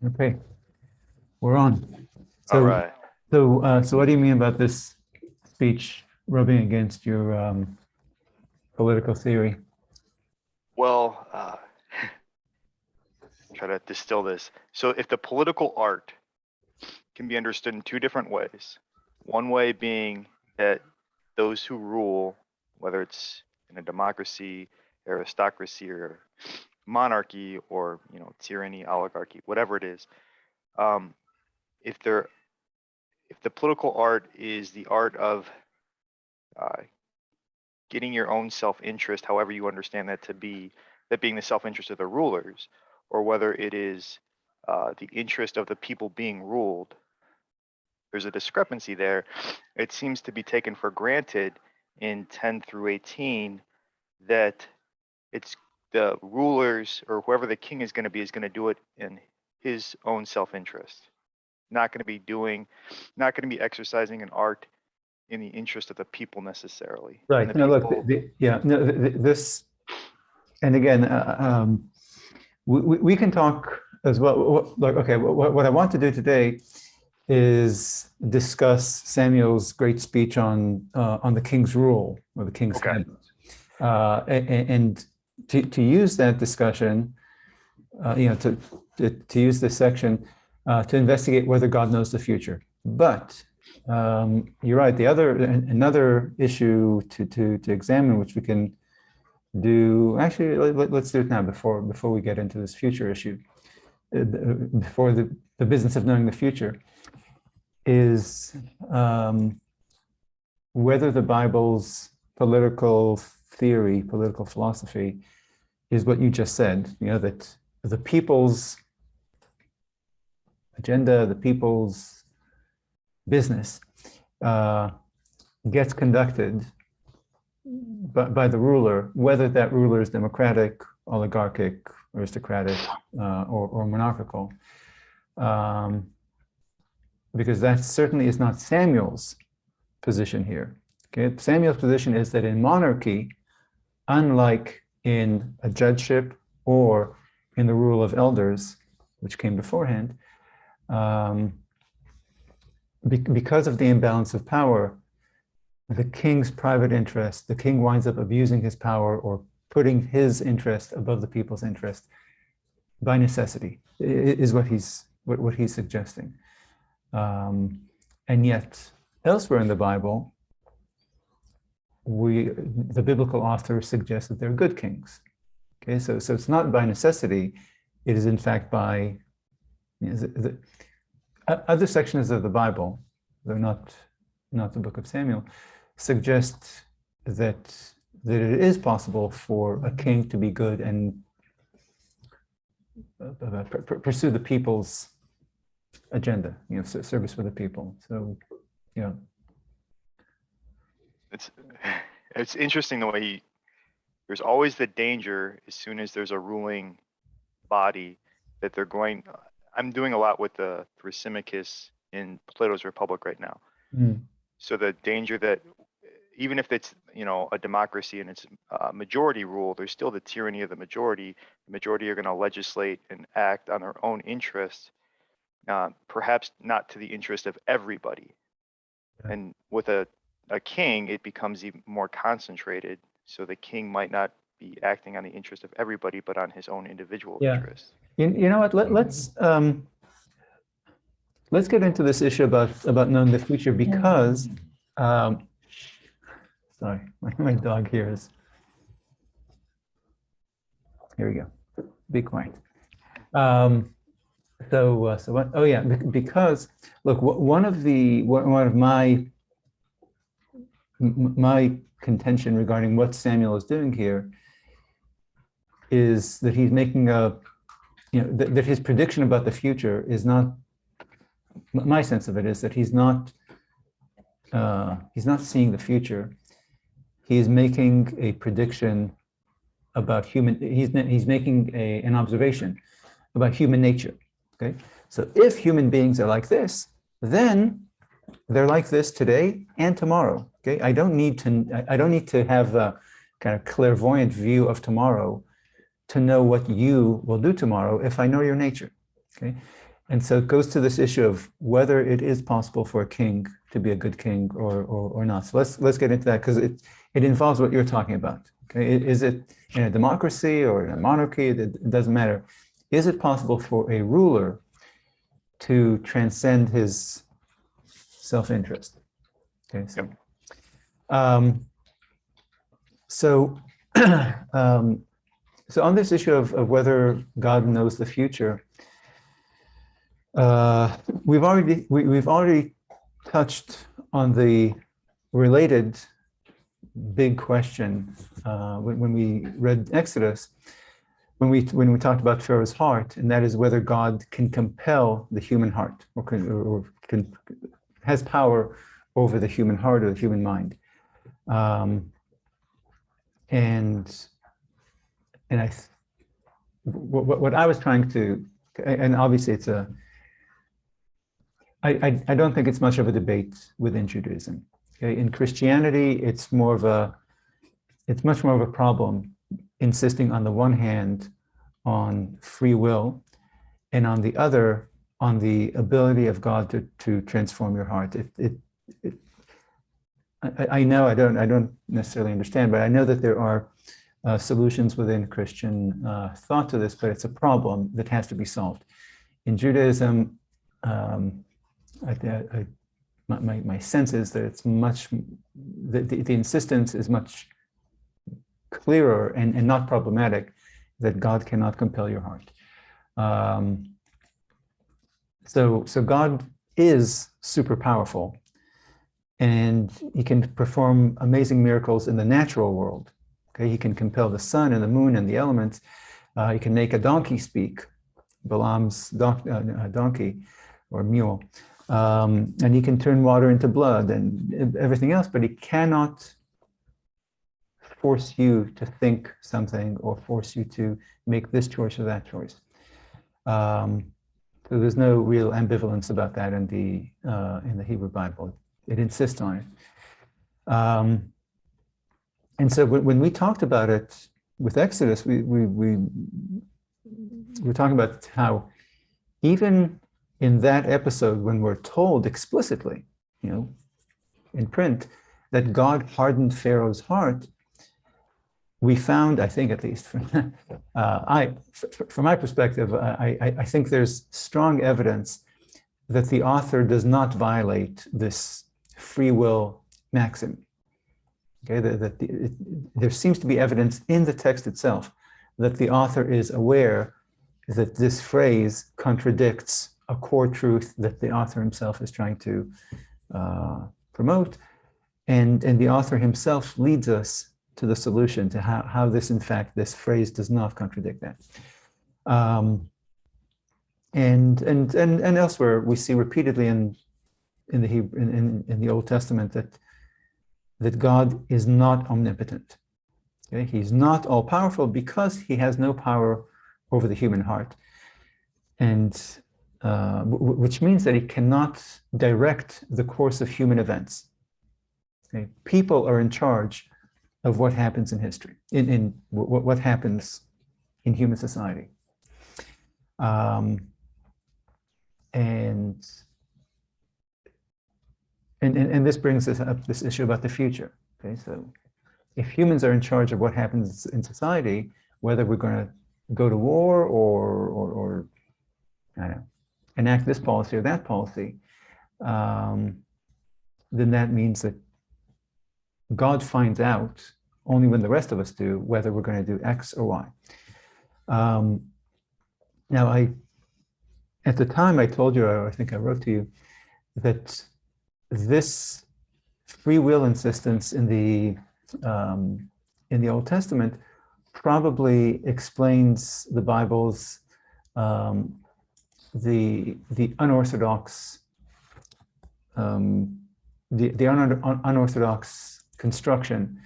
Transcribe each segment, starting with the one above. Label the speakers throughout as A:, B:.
A: Okay, we're on.
B: All
A: So,
B: right.
A: so what do you mean about this speech rubbing against your political theory?
B: Well, try to distill this. So if the political art can be understood in two different ways, one way being that those who rule, whether it's in a democracy, aristocracy, or monarchy, or tyranny, oligarchy, whatever it is, um, if they're if the political art is the art of uh, getting your own self-interest, however you understand that to be, that being the self-interest of the rulers, or whether it is the interest of the people being ruled, there's a discrepancy there. It seems to be taken for granted in 10 through 18 that it's the rulers or whoever the king is going to do it in his own self-interest. Not going to be exercising an art in the interest of the people necessarily. And
A: Right.
B: the
A: No, look,
B: people,
A: yeah, no, this, and again, we can talk as well. Like, okay, what I want to do today is discuss Samuel's great speech on the king's rule or the king's
B: okay.
A: habit, and to use that discussion, to use this section to investigate whether God knows the future. But you're right. Another issue to examine, which we can do. Actually, let's do it now before we get into this future issue. Before the business of knowing the future is whether the Bible's political theory, political philosophy, is what you just said. That the people's agenda, the people's business gets conducted by the ruler, whether that ruler is democratic, oligarchic, aristocratic, or monarchical. Because that certainly is not Samuel's position here. Okay? Samuel's position is that in monarchy, unlike in a judgeship or in the rule of elders, which came beforehand, because of the imbalance of power, the king's private interest, the king winds up abusing his power or putting his interest above the people's interest by necessity, is what he's suggesting. And yet, elsewhere in the Bible, the biblical authors suggest that they're good kings. Okay, so it's not by necessity; it is in fact by the other sections of the Bible, though not the book of Samuel, suggest that it is possible for a king to be good and pursue the people's agenda, service for the people. So, yeah.
B: It's interesting the way there's always the danger as soon as there's a ruling body that they're going. I'm doing a lot with the Thrasymachus in Plato's Republic right now. So the danger that even if it's a democracy and it's majority rule, there's still the tyranny of the majority. The majority are going to legislate and act on their own interests, perhaps not to the interest of everybody.
A: Okay.
B: And with a king, it becomes even more concentrated. So the king might not be acting on the interest of everybody, but on his own individual interest.
A: You know what? Let's get into this issue about knowing the future because, sorry, my dog here is. Here we go. Be quiet. So what? Oh yeah, because look, one of my contention regarding what Samuel is doing here is that he's making that his prediction about the future is not. My sense of it is that he's not seeing the future. He is making a prediction about human. He's making an observation about human nature. Okay, so if human beings are like this, then they're like this today and tomorrow. Okay, I don't need to have a kind of clairvoyant view of tomorrow to know what you will do tomorrow if I know your nature. Okay, And so it goes to this issue of whether it is possible for a king to be a good king or not. So let's get into that, because it involves what you're talking about. Okay, is it in a democracy or in a monarchy? It doesn't matter. Is it possible for a ruler to transcend his self-interest? Okay, so so so on this issue of whether God knows the future, we've already touched on the related big question when we read Exodus, when we talked about Pharaoh's heart, and that is whether God can compel the human heart, or has power over the human heart or the human mind. And what I was trying to, and obviously it's I don't think it's much of a debate within Judaism. Okay? In Christianity, it's much more of a problem insisting on the one hand on free will, and on the other on the ability of God to transform your heart. I know I don't necessarily understand, but I know that there are solutions within Christian thought to this, but it's a problem that has to be solved. In Judaism, my sense is that it's much, the insistence is much clearer and not problematic, that God cannot compel your heart. So God is super powerful, and he can perform amazing miracles in the natural world. Okay, he can compel the sun and the moon and the elements. He can make a donkey speak, Balaam's donkey or mule, and he can turn water into blood and everything else, but he cannot force you to think something or force you to make this choice or that choice. So there's no real ambivalence about that in the Hebrew Bible. It insists on it. And so when we talked about it with Exodus, we were talking about how even in that episode, when we're told explicitly, in print, that God hardened Pharaoh's heart, we found, I think, at least from my perspective, I think there's strong evidence that the author does not violate this free will maxim. Okay, there seems to be evidence in the text itself that the author is aware that this phrase contradicts a core truth that the author himself is trying to promote, and the author himself leads us to the solution to how this, in fact, this phrase does not contradict that. And elsewhere, we see repeatedly in the Old Testament that God is not omnipotent. Okay? He's not all powerful because he has no power over the human heart, and which means that he cannot direct the course of human events. Okay? People are in charge of what happens in history, in what happens in human society. And this brings us up this issue about the future. Okay, so if humans are in charge of what happens in society, whether we're going to go to war or I don't know, enact this policy or that policy, then that means that God finds out only when the rest of us do whether we're going to do X or Y. Now, at the time I told you, or I think I wrote to you, that this free will insistence in the Old Testament probably explains the Bible's the unorthodox unorthodox construction,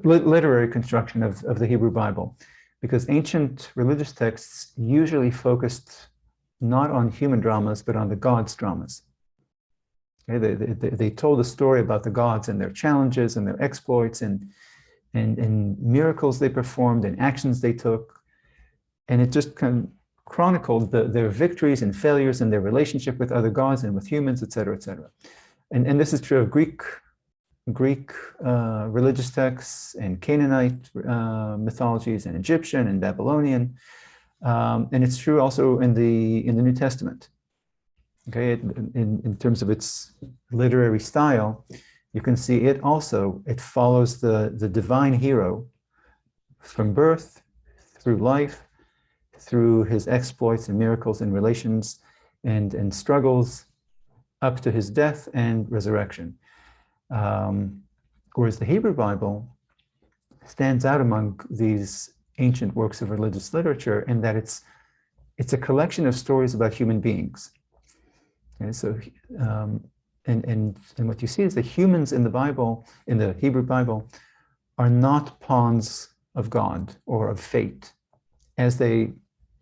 A: literary construction of the Hebrew Bible, because ancient religious texts usually focused not on human dramas but on the gods' dramas. Okay, they told a story about the gods and their challenges and their exploits and miracles they performed and actions they took, and it just kind of chronicled their victories and failures and their relationship with other gods and with humans, etc., etc. And this is true of Greek religious texts and Canaanite mythologies and Egyptian and Babylonian, and it's true also in the New Testament. Okay, in terms of its literary style, you can see it also. It follows the divine hero from birth through life, through his exploits and miracles and relations and struggles up to his death and resurrection. Whereas the Hebrew Bible stands out among these ancient works of religious literature in that it's a collection of stories about human beings. Okay, so and what you see is that humans in the Bible, in the Hebrew Bible, are not pawns of God or of fate, as they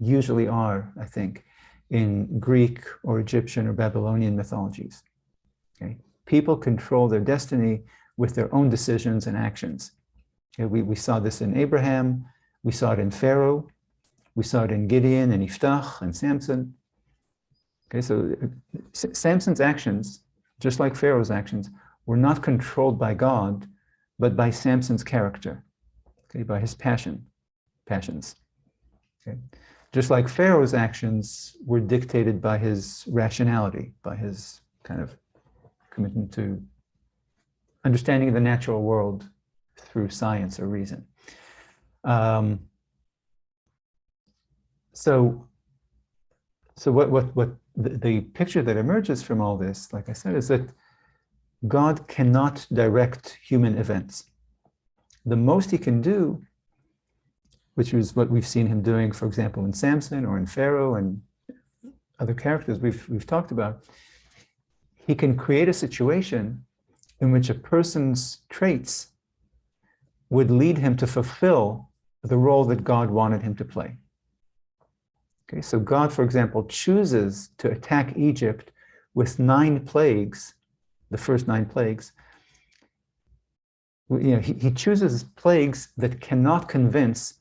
A: usually are, I think, in Greek or Egyptian or Babylonian mythologies. Okay? People control their destiny with their own decisions and actions. Okay? We saw this in Abraham, we saw it in Pharaoh, we saw it in Gideon and Iftach and Samson. Okay, so Samson's actions, just like Pharaoh's actions, were not controlled by God, but by Samson's character, okay, by his passions. Okay? Just like Pharaoh's actions were dictated by his rationality, by his kind of commitment to understanding the natural world through science or reason. So what the picture that emerges from all this, like I said, is that God cannot direct human events. The most he can do, which is what we've seen him doing, for example, in Samson or in Pharaoh and other characters we've talked about, he can create a situation in which a person's traits would lead him to fulfill the role that God wanted him to play. Okay, so God, for example, chooses to attack Egypt with 9 plagues, the first 9 plagues. You know, he chooses plagues that cannot convince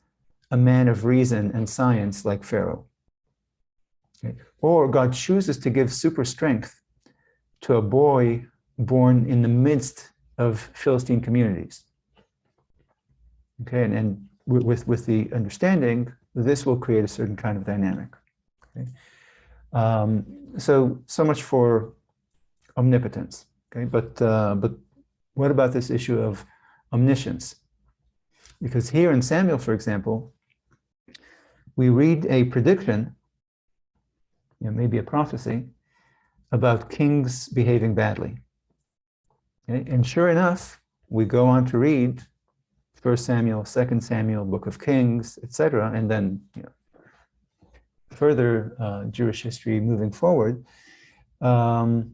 A: a man of reason and science like Pharaoh. Okay? Or God chooses to give super strength to a boy born in the midst of Philistine communities. Okay, and with the understanding, this will create a certain kind of dynamic. Okay? So much for omnipotence. Okay, but what about this issue of omniscience? Because here in Samuel, for example, we read a prediction, maybe a prophecy, about kings behaving badly. Okay? And sure enough, we go on to read 1 Samuel, 2 Samuel, Book of Kings, etc., and then further Jewish history moving forward. And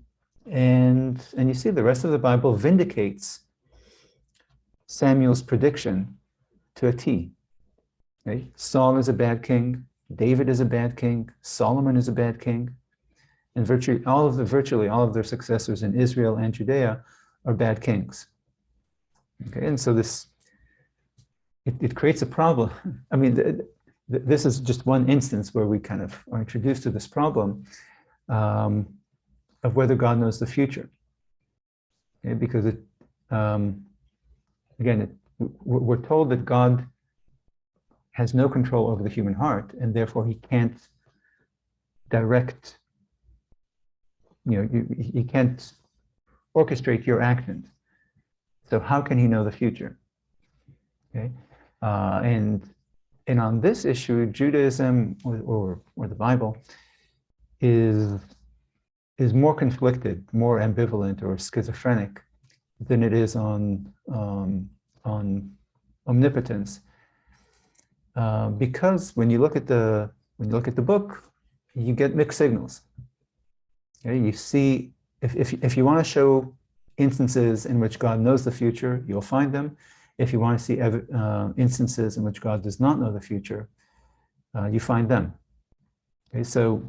A: you see the rest of the Bible vindicates Samuel's prediction to a T. Okay? Saul is a bad king, David is a bad king, Solomon is a bad king, and virtually all of their successors in Israel and Judea are bad kings. Okay, and so this it creates a problem. I mean, this is just one instance where we kind of are introduced to this problem of whether God knows the future. Okay, because we're told that God has no control over the human heart, and therefore he can't direct, he can't orchestrate your actions. So how can he know the future? Okay, and on this issue, Judaism or the Bible is more conflicted, more ambivalent or schizophrenic than it is on omnipotence, because when you look at the book, you get mixed signals. Okay? You see, if you want to show instances in which God knows the future, you'll find them. If you want to see instances in which God does not know the future, you find them. Okay, so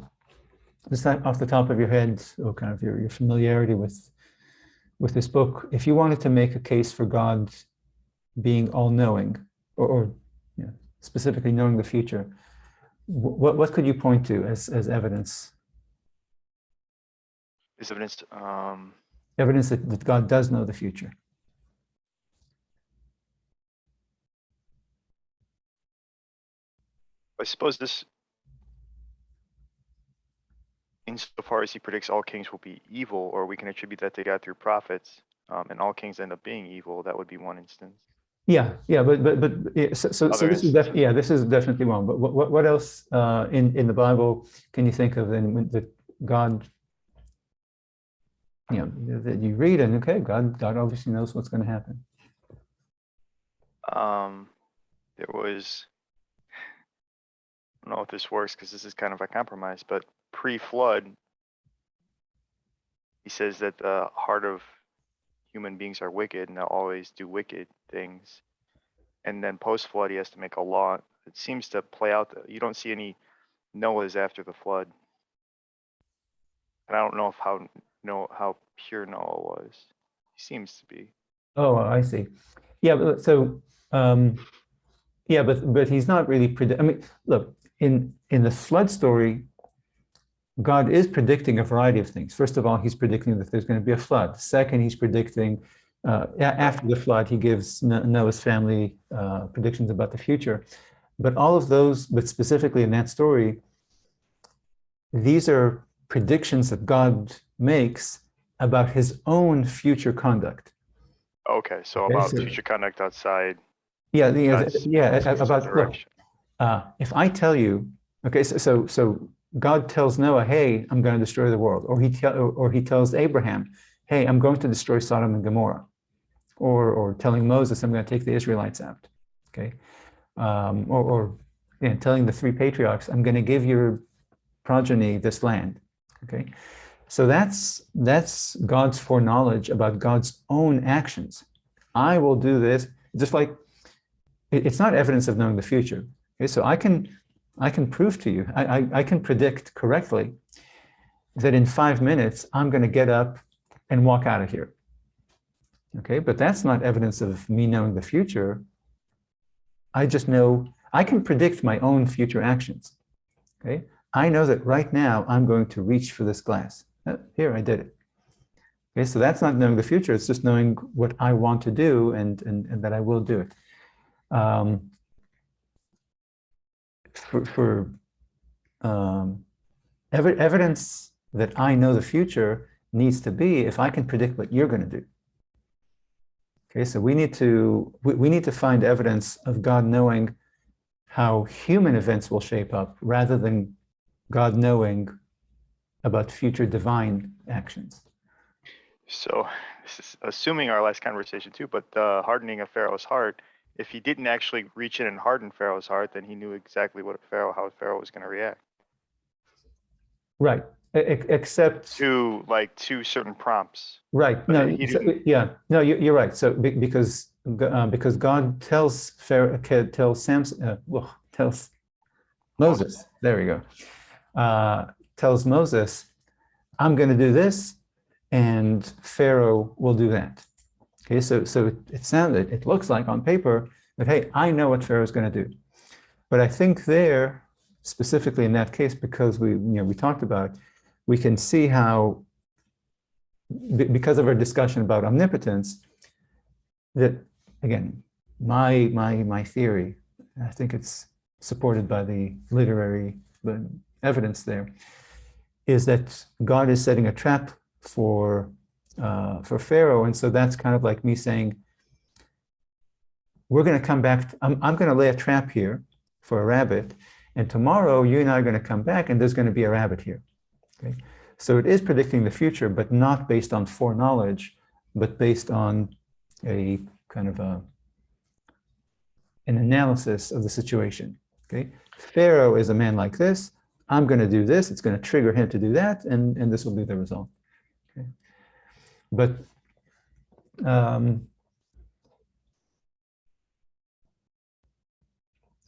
A: just off the top of your head, or kind of your familiarity with this book, if you wanted to make a case for God being all-knowing, or specifically knowing the future, what could you point to as evidence?
B: Is evidence.
A: Evidence that God does know the future.
B: I suppose this, insofar as he predicts all kings will be evil, or we can attribute that to God through prophets, and all kings end up being evil. That would be one instance.
A: Yeah, but yeah, so this is this is definitely wrong. But what else in the Bible can you think of then that God, that you read and okay, God obviously knows what's going to happen.
B: There was, I don't know if this works because this is kind of a compromise, but pre-flood, he says that the heart of human beings are wicked and they'll always do wicked things. And then post-flood, he has to make a law. It seems to play out. You don't see any Noahs after the flood. And I don't know how pure Noah was. He seems to be.
A: Oh, I see. Yeah, so yeah, but he's not really I mean, look, in the flood story, God is predicting a variety of things. First of all, he's predicting that there's going to be a flood. Second, he's predicting after the flood, he gives Noah's family predictions about the future. But all of those, but specifically in that story, these are predictions that God makes about his own future conduct.
B: Okay, so about future conduct outside.
A: Yeah, about look, if I tell you, okay, so God tells Noah, "Hey, I'm going to destroy the world," or he tells Abraham, "Hey, I'm going to destroy Sodom and Gomorrah," or telling Moses, "I'm going to take the Israelites out," okay, or telling the three patriarchs, "I'm going to give your progeny this land," okay. So that's God's foreknowledge about God's own actions. I will do this, just like it's not evidence of knowing the future. Okay, so I can prove to you, I can predict correctly that in 5 minutes I'm going to get up and walk out of here. Okay, but that's not evidence of me knowing the future. I just know I can predict my own future actions. Okay, I know that right now I'm going to reach for this glass. Here, I did it. Okay, so that's not knowing the future. It's just knowing what I want to do and that I will do it. For evidence that I know the future needs to be if I can predict what you're going to do. Okay, so we need to find evidence of God knowing how human events will shape up rather than God knowing about future divine actions.
B: So this is assuming our last conversation too, but the hardening of Pharaoh's heart, if he didn't actually reach in and harden Pharaoh's heart, then he knew exactly how Pharaoh was going to react.
A: Right, except
B: to certain prompts.
A: Right.
B: But
A: no. Yeah. No, you're right. So because God tells Pharaoh, tells Moses. There we go. Tells Moses, "I'm going to do this, and Pharaoh will do that." Okay. So it looks like on paper that, hey, I know what Pharaoh's going to do, but I think there, specifically in that case, because we talked about, we can see how, because of our discussion about omnipotence, that again, my theory, I think it's supported by the literary evidence there, is that God is setting a trap for Pharaoh, and so that's kind of like me saying, we're going to come back. I'm going to lay a trap here for a rabbit, and tomorrow you and I are going to come back, and there's going to be a rabbit here. Okay. So it is predicting the future, but not based on foreknowledge, but based on a kind of an analysis of the situation. Okay, Pharaoh is a man like this. I'm going to do this. It's going to trigger him to do that, and this will be the result. Okay, but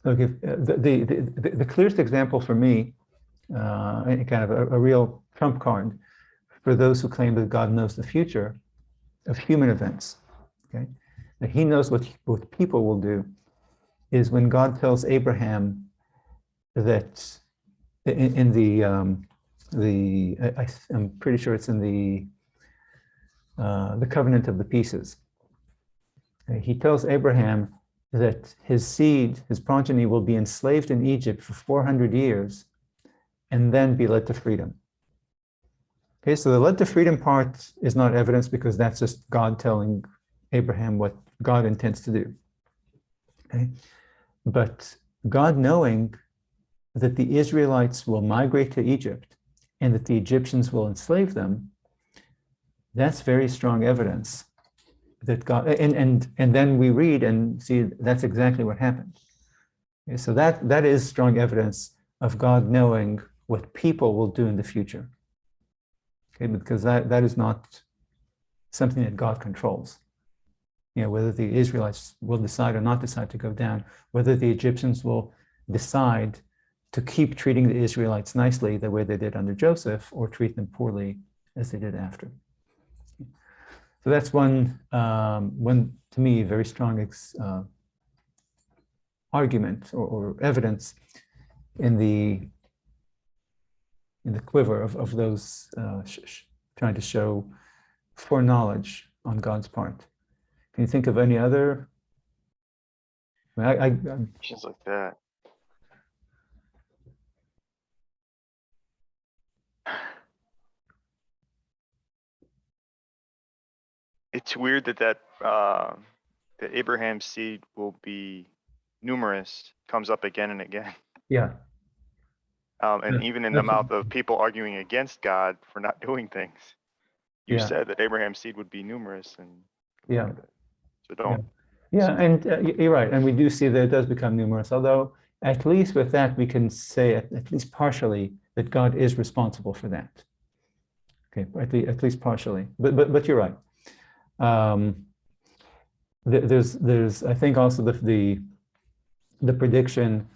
A: okay, the clearest example for me, kind of a real trump card for those who claim that God knows the future of human events, okay, that he knows what people will do, is when God tells Abraham that in I'm pretty sure it's in the covenant of the pieces. He tells Abraham that his seed, his progeny, will be enslaved in Egypt for 400 years and then be led to freedom. Okay, so the led to freedom part is not evidence because that's just God telling Abraham what God intends to do. Okay, but God knowing that the Israelites will migrate to Egypt and that the Egyptians will enslave them, that's very strong evidence that God, and then we read and see that's exactly what happened. Okay, so that is strong evidence of God knowing what people will do in the future. Okay, because that is not something that God controls. You know, whether the Israelites will decide or not decide to go down, whether the Egyptians will decide to keep treating the Israelites nicely the way they did under Joseph or treat them poorly as they did after. So that's one to me, very strong argument or evidence in the quiver of those trying to show foreknowledge on God's part. Can you think of any other?
B: Just like that. It's weird that Abraham's seed will be numerous comes up again and again.
A: Yeah.
B: And even in the mouth of people arguing against God for not doing things, you said that Abraham's seed would be numerous, and so don't.
A: Yeah, and you're right, and we do see that it does become numerous. Although, at least with that, we can say at least partially that God is responsible for that. Okay, at least partially. But you're right. There's I think also the prediction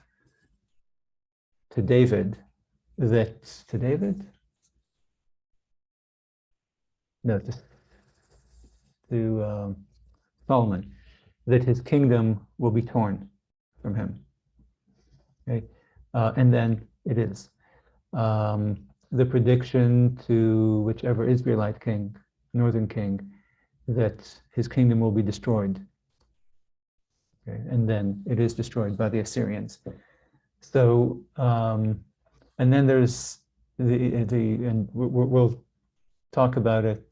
A: to David to Solomon, that his kingdom will be torn from him. Okay, and then it is the prediction to whichever Israelite king, northern king, that his kingdom will be destroyed. Okay, and then it is destroyed by the Assyrians. So, and then there's and we'll talk about it.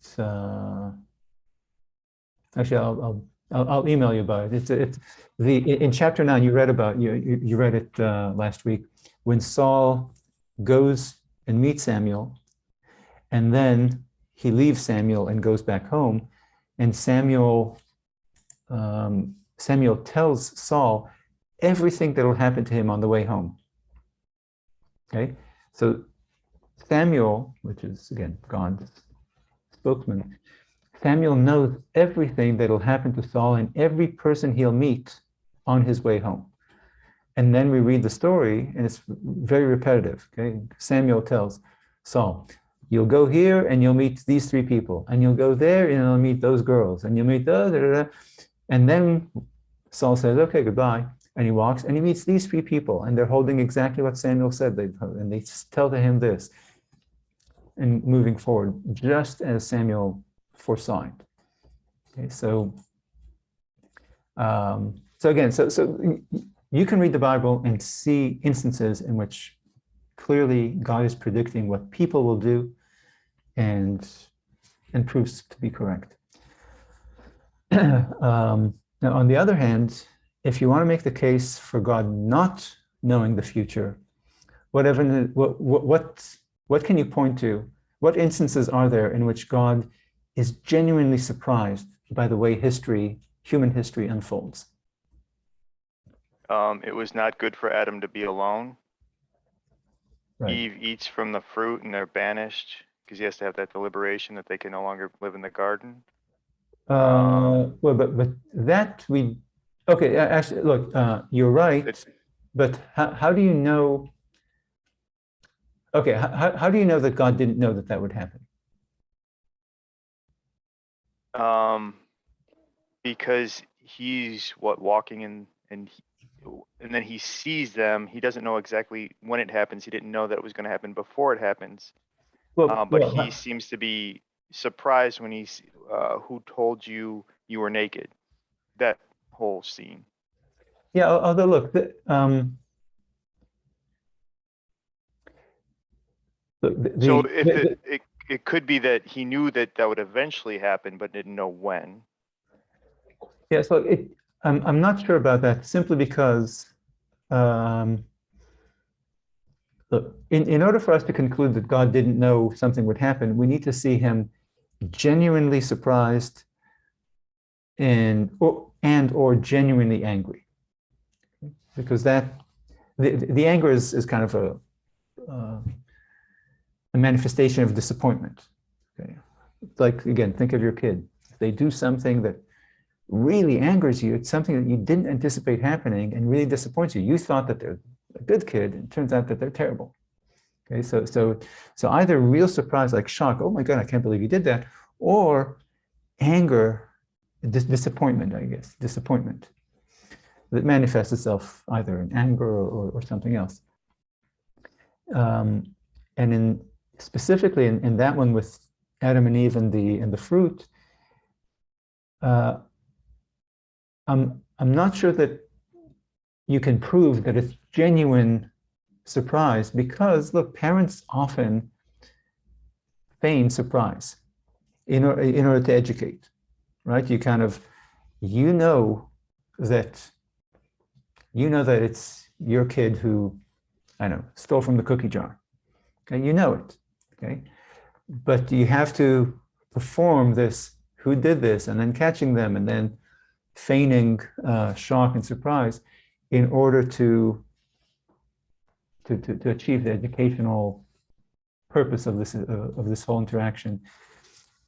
A: Actually, I'll email you about it. It's in chapter 9 you read about you read it last week when Saul goes and meets Samuel, and then he leaves Samuel and goes back home, and Samuel tells Saul everything that will happen to him on the way home. Okay, so Samuel, which is again God's spokesman, Samuel knows everything that will happen to Saul and every person he'll meet on his way home. And then we read the story, and it's very repetitive. Okay, Samuel tells Saul, "You'll go here and you'll meet these three people, and you'll go there and you'll meet those girls, and you'll meet those." And then Saul says, "Okay, goodbye." And he walks and he meets these three people, and they're holding exactly what Samuel said they'd hold, and they tell to him this. And moving forward, just as Samuel foresaw it. Okay, so again, so you can read the Bible and see instances in which clearly God is predicting what people will do, and proves to be correct. Now, on the other hand, if you want to make the case for God not knowing the future, what can you point to? What instances are there in which God is genuinely surprised by the way human history unfolds?
B: It was not good for Adam to be alone. Right. Eve eats from the fruit and they're banished because he has to have that deliberation that they can no longer live in the garden.
A: Well, but that okay, actually, look, you're right, but how do you know? Okay, how do you know that God didn't know that would happen?
B: Because he's walking in and then he sees them. He doesn't know exactly when it happens. He didn't know that it was going to happen before it happens. But he seems to be surprised when he's who told you you were naked. That whole scene.
A: Yeah, although look,
B: So if it could be that he knew that would eventually happen, but didn't know when.
A: yeah, so I'm not sure about that simply because look, in order for us to conclude that God didn't know something would happen, we need to see him genuinely surprised and or genuinely angry, because that the anger is kind of a manifestation of disappointment. Okay, like again, think of your kid. If they do something that really angers you, it's something that you didn't anticipate happening and really disappoints you. You thought that they're a good kid, and it turns out that they're terrible. Okay, so either real surprise, like shock, oh my God, I can't believe you did that, or anger, disappointment, I guess, disappointment that manifests itself either in anger or something else. And specifically in that one with Adam and Eve and the fruit, I'm not sure that you can prove that it's genuine surprise, because look, parents often feign surprise in order to educate, right? You know that it's your kid who, I don't know, stole from the cookie jar. Okay, you know it. Okay, but you have to perform this, who did this, and then catching them, and then feigning shock and surprise in order to achieve the educational purpose of this whole interaction.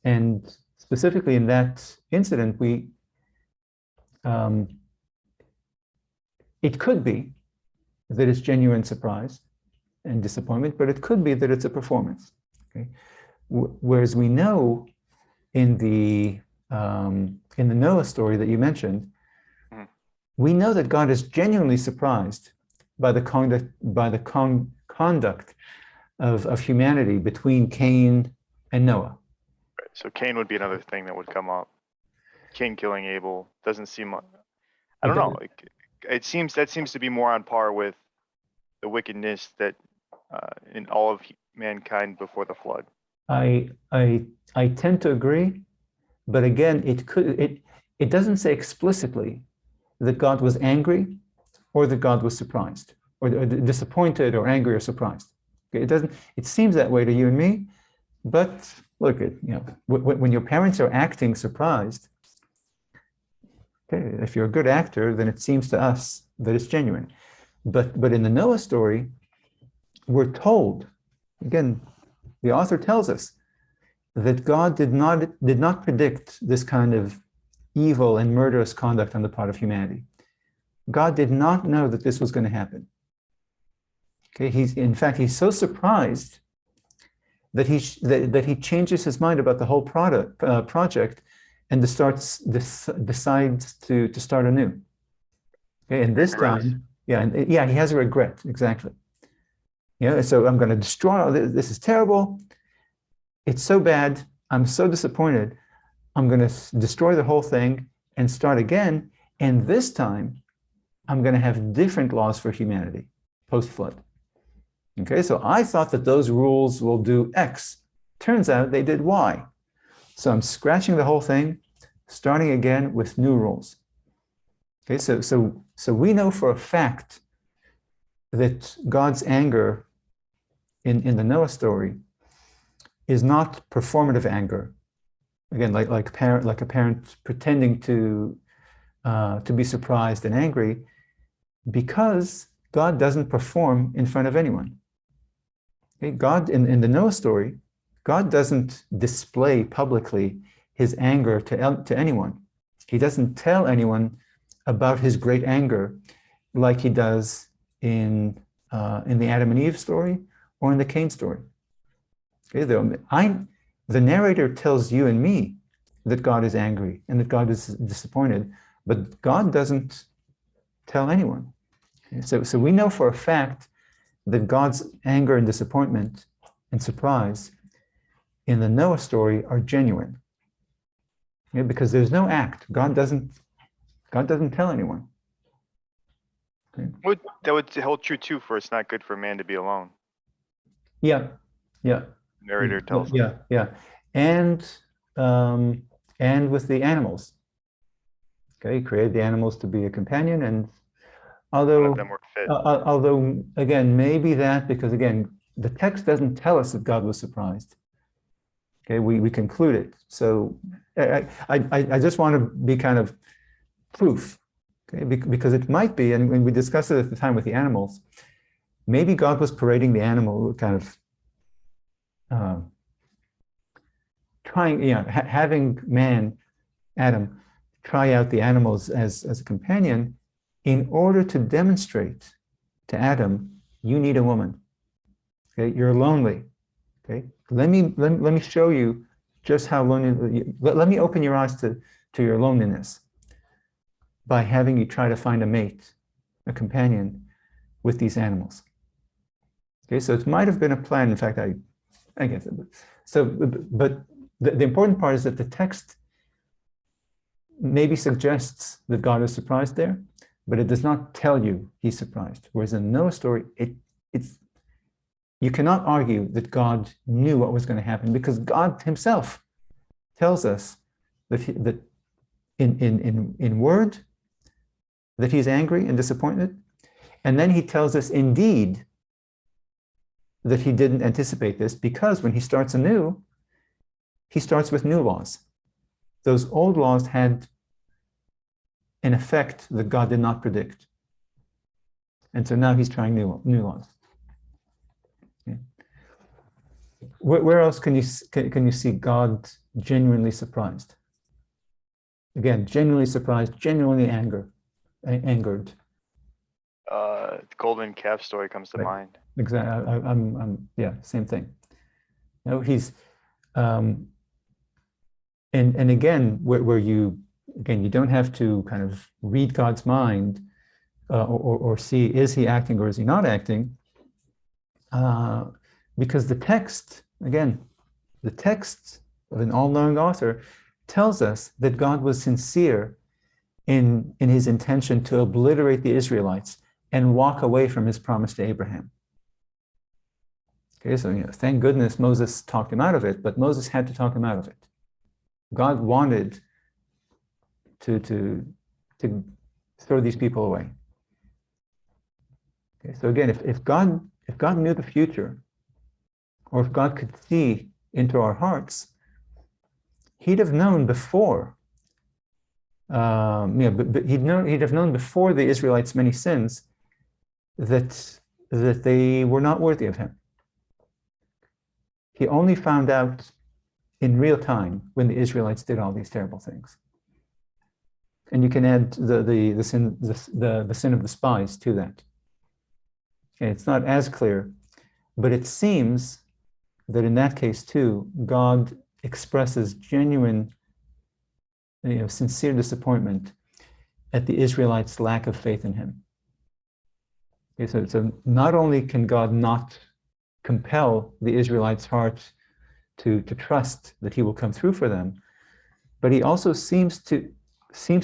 A: And specifically in that incident, it could be that it's genuine surprise and disappointment, but it could be that it's a performance. Okay, whereas we know in the Noah story that you mentioned, we know that God is genuinely surprised by the conduct of humanity between Cain and Noah.
B: Right. So Cain would be another thing that would come up. Cain killing Abel doesn't seem. I don't know. It seems to be more on par with the wickedness that in all of mankind before the flood.
A: I tend to agree, but again, it doesn't say explicitly that God was angry or that God was surprised or disappointed or angry or surprised. Okay, it doesn't. It seems that way to you and me, but look, when your parents are acting surprised, okay, if you're a good actor, then it seems to us that it's genuine. But in the Noah story, we're told, again, the author tells us that God did not predict this kind of evil and murderous conduct on the part of humanity. God did not know that this was going to happen. Okay, in fact, he's so surprised that he changes his mind about the whole project and decides to start anew. Okay, and this time, he has a regret, exactly. So I'm going to destroy all this. This is terrible. It's so bad. I'm so disappointed. I'm going to destroy the whole thing and start again. And this time, I'm going to have different laws for humanity post-flood. Okay, so I thought that those rules will do X. Turns out they did Y. So I'm scratching the whole thing, starting again with new rules. Okay, so we know for a fact that God's anger in the Noah story is not performative anger. Again, like a parent pretending to be surprised and angry, because God doesn't perform in front of anyone. Okay? God in the Noah story, God doesn't display publicly his anger to anyone. He doesn't tell anyone about his great anger like he does in the Adam and Eve story or in the Cain story. Okay, the narrator tells you and me that God is angry and that God is disappointed, but God doesn't tell anyone. So we know for a fact that God's anger and disappointment and surprise in the Noah story are genuine. Because there's no act. God doesn't tell anyone.
B: That would hold true too for it's not good for man to be alone.
A: Yeah.
B: Narrator tells us.
A: Yeah. And with the animals. Okay, he created the animals to be a companion, and
B: None
A: although
B: of them were fit.
A: again, maybe that because again, the text doesn't tell us that God was surprised. Okay, we conclude it. So I just want to be kind of proof, okay, because it might be, and when we discussed it at the time with the animals, maybe God was parading the animal, kind of trying, having man, Adam, try out the animals as a companion in order to demonstrate to Adam, you need a woman. Okay, you're lonely. Okay, let me show you just how lonely. Let me open your eyes to your loneliness by having you try to find a mate, a companion with these animals. Okay, so it might have been a plan. In fact, I guess it. So, but the important part is that the text maybe suggests that God is surprised there, but it does not tell you he's surprised. Whereas in the Noah story, it's you cannot argue that God knew what was going to happen because God himself tells us that in word that he's angry and disappointed, and then he tells us indeed that he didn't anticipate this because when he starts anew, he starts with new laws. Those old laws had an effect that God did not predict. And so now he's trying new laws. Okay. Where else can you see God genuinely surprised? Again, genuinely surprised, genuinely angered.
B: The golden calf story comes to mind.
A: Exactly. Yeah, same thing. He's and again, where you don't have to kind of read God's mind or see is he acting or is he not acting, because the text of an all-knowing author tells us that God was sincere in his intention to obliterate the Israelites and walk away from his promise to Abraham. Okay, so thank goodness Moses talked him out of it, but Moses had to talk him out of it. God wanted to throw these people away. Okay, so again, if God knew the future, or if God could see into our hearts, he'd have known before. But he'd have known before the Israelites' many sins that they were not worthy of him. He only found out in real time when the Israelites did all these terrible things. And you can add the sin of the spies to that. Okay, it's not as clear, but it seems that in that case too, God expresses genuine, sincere disappointment at the Israelites' lack of faith in him. Okay, so not only can God not compel the Israelites' heart to trust that he will come through for them, but he also seems to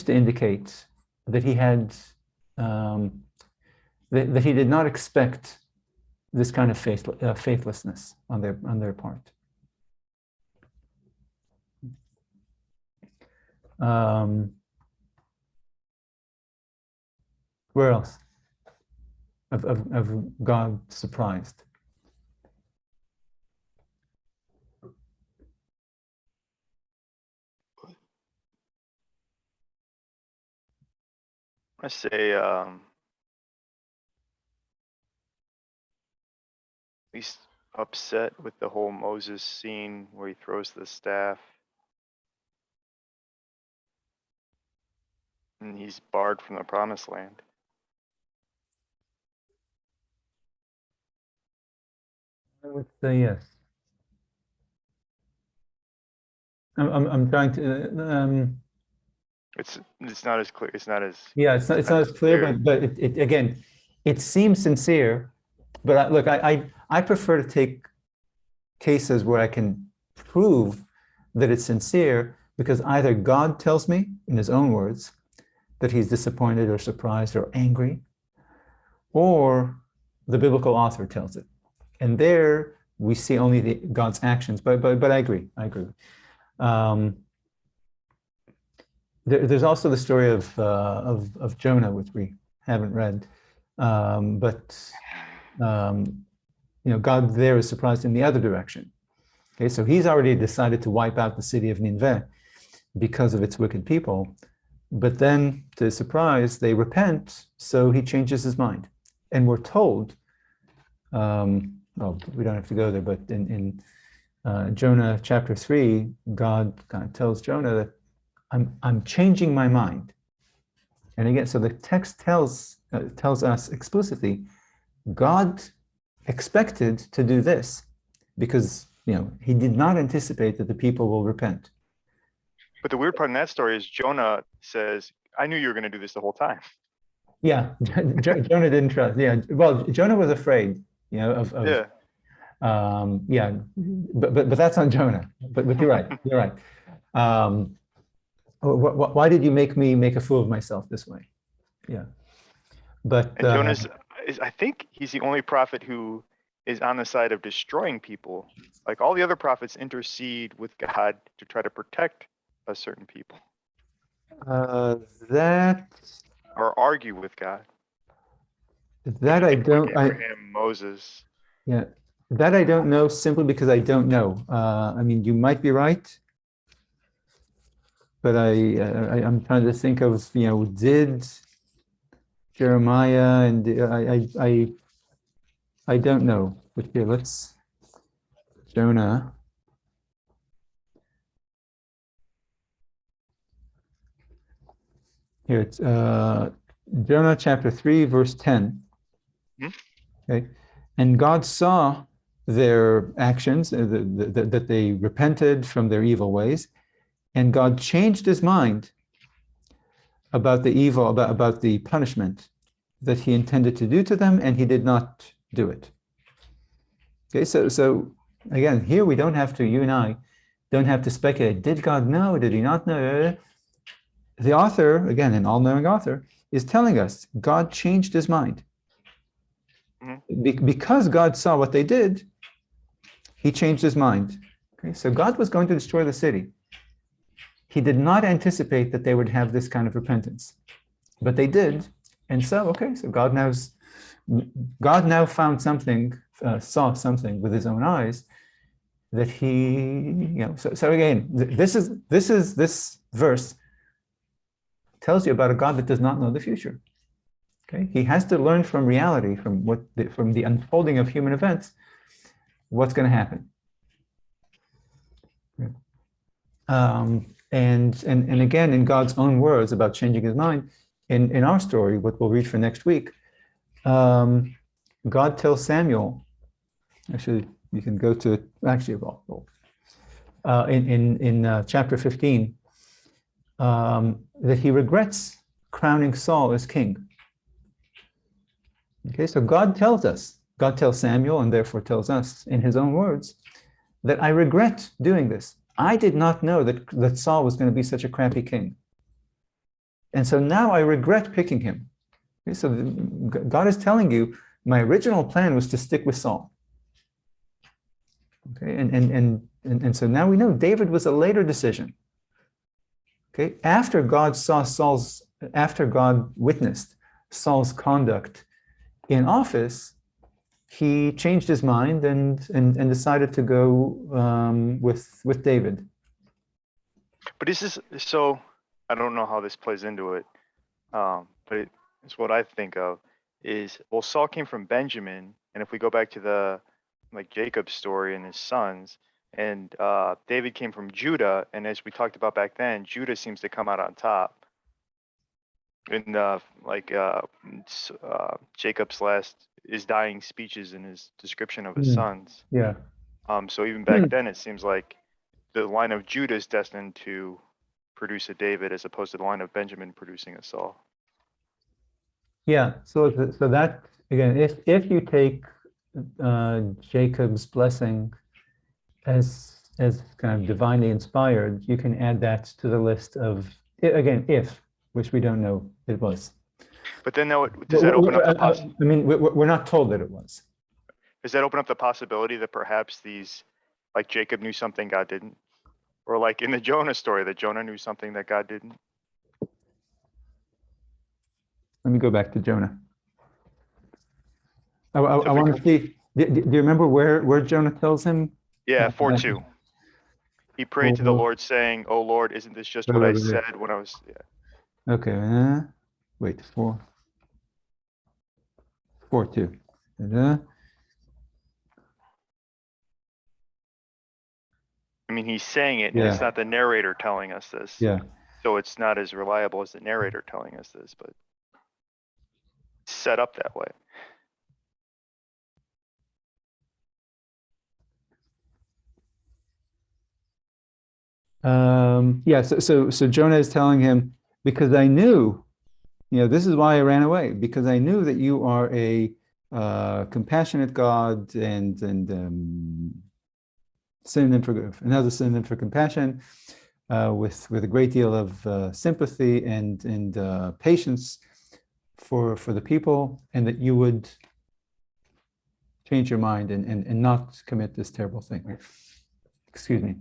A: indicate that he had that he did not expect this kind of faithlessness on their part. Where else of God surprised?
B: I say at least upset with the whole Moses scene where he throws the staff and he's barred from the promised land.
A: I would say yes. I'm trying to.
B: It's not as clear. It's not as
A: Yeah, it's not as clear, but it again, it seems sincere, but look, I prefer to take cases where I can prove that it's sincere, because either God tells me in his own words that he's disappointed or surprised or angry, or the biblical author tells it. And there we see only God's actions. But I agree. There's also the story of Jonah, which we haven't read, God there is surprised in the other direction. Okay, so he's already decided to wipe out the city of Nineveh because of its wicked people. But then, to his surprise, they repent, so he changes his mind. And we're told, we don't have to go there, but in Jonah chapter 3, God kind of tells Jonah that I'm changing my mind. And again, so the text tells us explicitly, God expected to do this because he did not anticipate that the people will repent.
B: But the weird part in that story is Jonah says, I knew you were going to do this the whole time.
A: Yeah, Jonah didn't trust. Yeah, well, Jonah was afraid,
B: Yeah.
A: But that's on Jonah. But you're right. You're right. Why did you make me make a fool of myself this way? Yeah. But
B: and Jonah's I think he's the only prophet who is on the side of destroying people. Like all the other prophets intercede with God to try to protect a certain people.
A: That
B: or argue with God.
A: That I don't.
B: Abraham, Moses.
A: Yeah, that I don't know, simply because I don't know. I mean, you might be right, but I'm trying to think of did Jeremiah and I don't know. But here, let's Jonah. Here it's Jonah chapter 3, verse 10. Okay, and God saw their actions, that they repented from their evil ways, and God changed his mind about the evil, about the punishment that he intended to do to them, and he did not do it. Okay, so again, here we don't have to, you and I don't have to speculate. Did God know? Did he not know? The author, again, an all-knowing author, is telling us God changed his mind. Because God saw what they did, he changed his mind. Okay, so God was going to destroy the city. He did not anticipate that they would have this kind of repentance, but they did. And so God now found something, saw something with his own eyes that he, so again, this verse tells you about a God that does not know the future. Okay, he has to learn from reality, from the unfolding of human events, what's going to happen. And again, in God's own words about changing his mind, in our story, what we'll read for next week, God tells Samuel, actually, you can go to it, actually, in chapter 15, that he regrets crowning Saul as king. Okay, so God tells Samuel, and therefore tells us in his own words, that I regret doing this. I did not know that Saul was going to be such a crappy king. And so now I regret picking him. Okay, so God is telling you, my original plan was to stick with Saul. Okay, and so now we know David was a later decision. Okay, after God witnessed Saul's conduct in office, he changed his mind and decided to go with David.
B: But this is so, I don't know how this plays into it, but it's what I think of is, well, Saul came from Benjamin, and if we go back to Jacob's story and his sons, and David came from Judah, and as we talked about back then, Judah seems to come out on top. In Jacob's his dying speeches and his description of his sons.
A: Yeah.
B: So even back then, it seems like the line of Judah is destined to produce a David, as opposed to the line of Benjamin producing a Saul.
A: Yeah, so so that again, if you take Jacob's blessing as kind of divinely inspired, you can add that to the list of again if, which we don't know it was.
B: But then does that open up the
A: I mean, we're not told that it was.
B: does that open up the possibility that perhaps these, like Jacob knew something God didn't, or like in the Jonah story that Jonah knew something that God didn't?
A: Let me go back to Jonah. I
B: So
A: want to see. Do you remember where Jonah tells him?
B: Yeah,
A: that-
B: 4:2. He prayed to the Lord saying, "Oh Lord, isn't this just what I said when I was?" Yeah.
A: Okay. Wait, 4:2.
B: I mean, he's saying it, and
A: Yeah.
B: it's not the narrator telling us this.
A: Yeah.
B: So it's not as reliable as the narrator telling us this, but it's set up that way.
A: Yeah. So Jonah is telling him, because I knew, this is why I ran away, because I knew that you are a compassionate God and synonym for another synonym for compassion, with a great deal of sympathy and patience for the people, and that you would change your mind and not commit this terrible thing. Excuse me.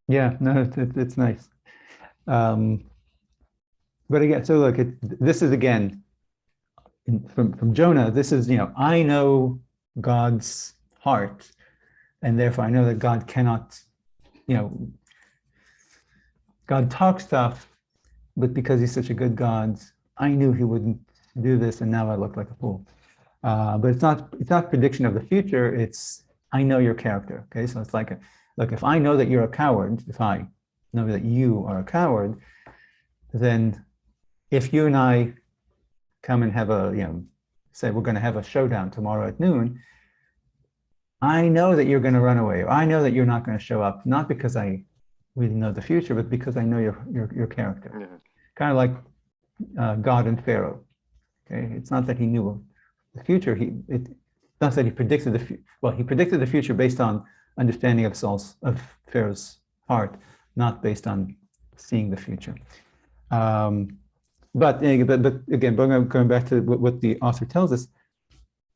A: Yeah, no, it's nice. But again, so look, this is again from Jonah. This is, I know God's heart, and therefore I know that God cannot, God talks tough, but because he's such a good God, I knew he wouldn't do this, and now I look like a fool. But it's not prediction of the future. It's, I know your character. Okay, so it's like, look, if I know that you're a coward, if I know that you are a coward, then if you and I come and have say we're going to have a showdown tomorrow at noon, I know that you're going to run away, or I know that you're not going to show up, not because I really know the future, but because I know your character.
B: Yeah.
A: Kind of like God and Pharaoh. Okay, it's not that he knew the future. It's not that he predicted he predicted the future based on understanding of Pharaoh's heart, not based on seeing the future. But again, going back to what the author tells us,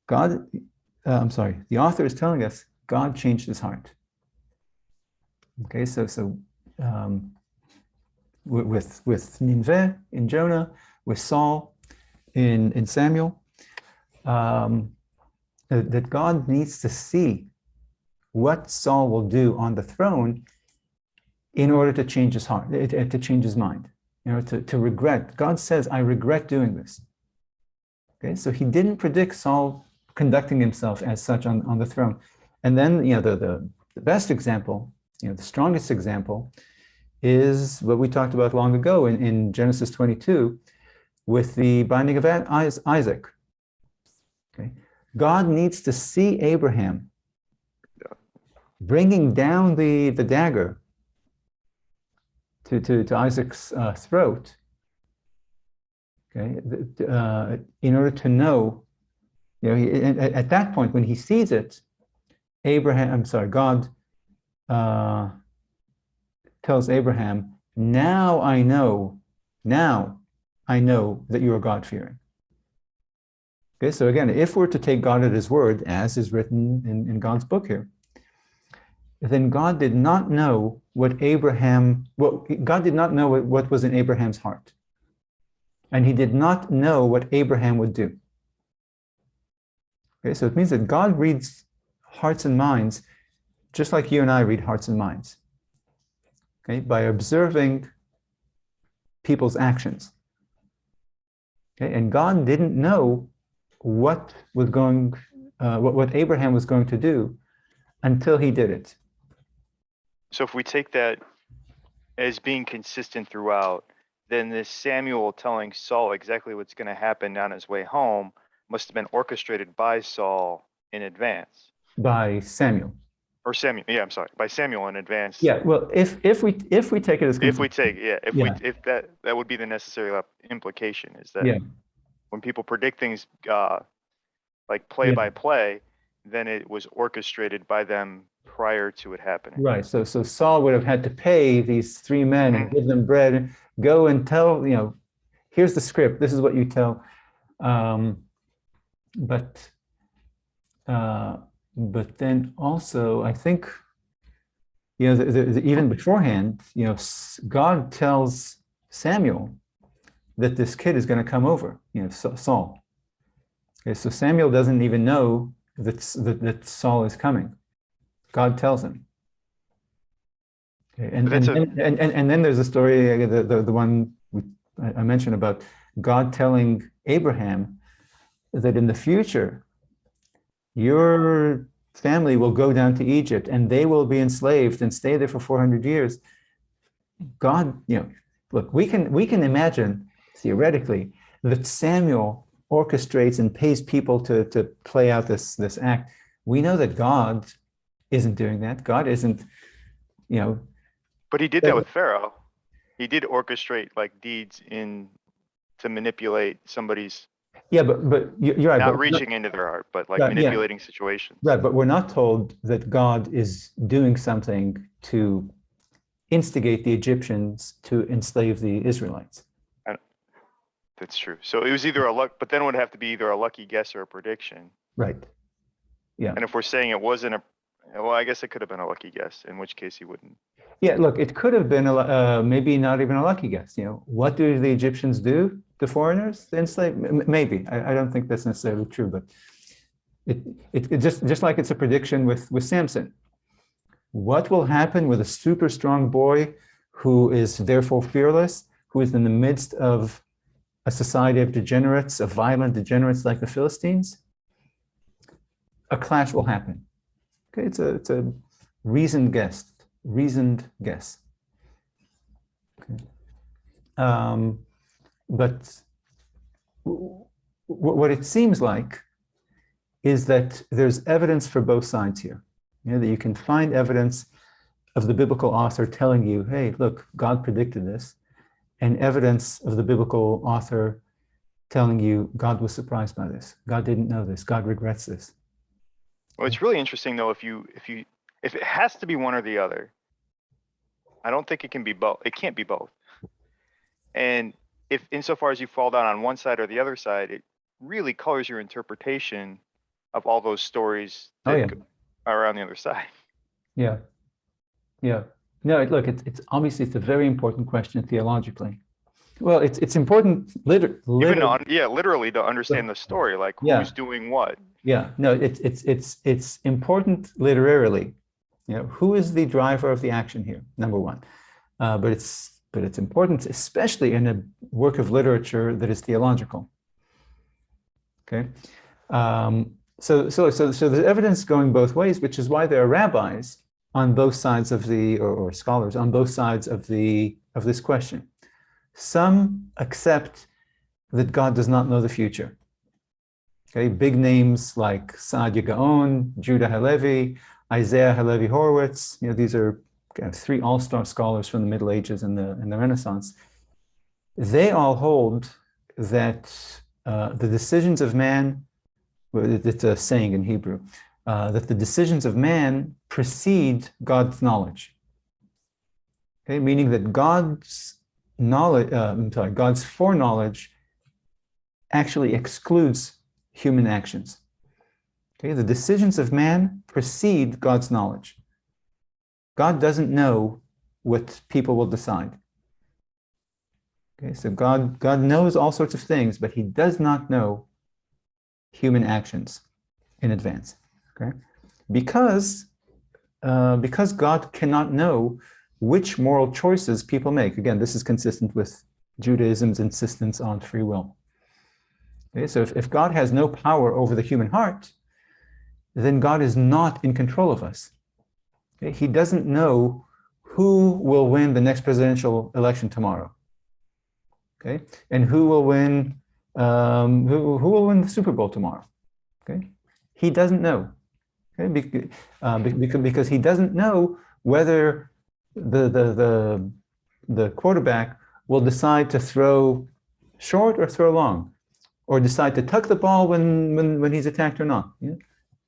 A: the author is telling us God changed his heart. Okay, so with Nineveh in Jonah, with Saul in Samuel, that God needs to see what Saul will do on the throne in order to change his heart, to change his mind, to regret. God says, I regret doing this. Okay, so he didn't predict Saul conducting himself as such on the throne. And then, the best example, the strongest example is what we talked about long ago in Genesis 22 with the binding of Isaac. Okay, God needs to see Abraham bringing down the dagger to Isaac's throat, okay, in order to know, at that point when he sees it, God tells Abraham, now I know that you are God-fearing. Okay, so again, if we're to take God at his word, as is written in God's book here, then God did not know what was in Abraham's heart. And he did not know what Abraham would do. Okay, so it means that God reads hearts and minds just like you and I read hearts and minds. Okay, by observing people's actions. Okay, and God didn't know what Abraham was going to do until he did it.
B: So if we take that as being consistent throughout, then this Samuel telling Saul exactly what's going to happen on his way home must have been orchestrated by Saul in advance.
A: By Samuel.
B: or Samuel. Yeah, I'm sorry, by Samuel in advance.
A: Yeah, well, if we take it as
B: If we
A: consistent,
B: take, yeah,
A: yeah,
B: if that would be the necessary implication, is that
A: yeah,
B: when people predict things like play
A: yeah,
B: by play, then it was orchestrated by them prior to it happening.
A: right. So Saul would have had to pay these three men and give them bread, go and tell, here's the script. This is what you tell. But then also, I think, even beforehand, God tells Samuel that this kid is going to come over, Saul. Okay, so Samuel doesn't even know that Saul is coming. God tells him. Okay, and then there's a story, the one I mentioned about God telling Abraham that in the future, your family will go down to Egypt and they will be enslaved and stay there for 400 years. God, look, we can imagine theoretically that Samuel orchestrates and pays people to play out this act. We know that God isn't doing that. God isn't,
B: But he did that with Pharaoh. He did orchestrate like deeds to manipulate somebody's.
A: Yeah, but you're right.
B: Not reaching into their heart, but like manipulating situations.
A: Right, but we're not told that God is doing something to instigate the Egyptians to enslave the Israelites.
B: That's true. So it was either but then it would have to be either a lucky guess or a prediction.
A: Right. Yeah.
B: And if we're saying it wasn't well, I guess it could have been a lucky guess, in which case he wouldn't.
A: Yeah, look, it could have been maybe not even a lucky guess. What do the Egyptians do to foreigners? They enslave? Maybe. I don't think that's necessarily true, but it just like it's a prediction with Samson. What will happen with a super strong boy who is therefore fearless, who is in the midst of a society of degenerates, of violent degenerates like the Philistines? A clash will happen. Okay, it's a reasoned guess. Okay. But what it seems like is that there's evidence for both sides here. That you can find evidence of the biblical author telling you, hey, look, God predicted this, and evidence of the biblical author telling you God was surprised by this. God didn't know this. God regrets this.
B: Well, it's really interesting though, if it has to be one or the other, I don't think it can be both. It can't be both. And if insofar as you fall down on one side or the other side, it really colors your interpretation of all those stories that are on the other side. Yeah.
A: No, look, it's obviously it's a very important question theologically. Well, it's important
B: literally to understand the story, like who's doing what.
A: Yeah, no, it's important literarily. Who is the driver of the action here? Number one, but it's important, especially in a work of literature that is theological. Okay, so there's evidence going both ways, which is why there are rabbis on both sides of or scholars on both sides of this question. Some accept that God does not know the future. Okay, big names like Saadia Gaon, Judah Halevi, Isaiah Halevi Horowitz. These are kind of three all-star scholars from the Middle Ages and the Renaissance. They all hold that the decisions of man, it's a saying in Hebrew, that the decisions of man precede God's knowledge. Okay, meaning that God's foreknowledge actually excludes human actions. Okay, the decisions of man precede God's knowledge. God doesn't know what people will decide. Okay, so God knows all sorts of things, but he does not know human actions in advance. Okay, because God cannot know which moral choices people make. Again, this is consistent with Judaism's insistence on free will. Okay, so if God has no power over the human heart, then God is not in control of us. Okay, he doesn't know who will win the next presidential election tomorrow. Okay, and who will win the Super Bowl tomorrow. Okay, he doesn't know. Okay, because he doesn't know whether the quarterback will decide to throw short or throw long, or decide to tuck the ball when he's attacked or not. Yeah?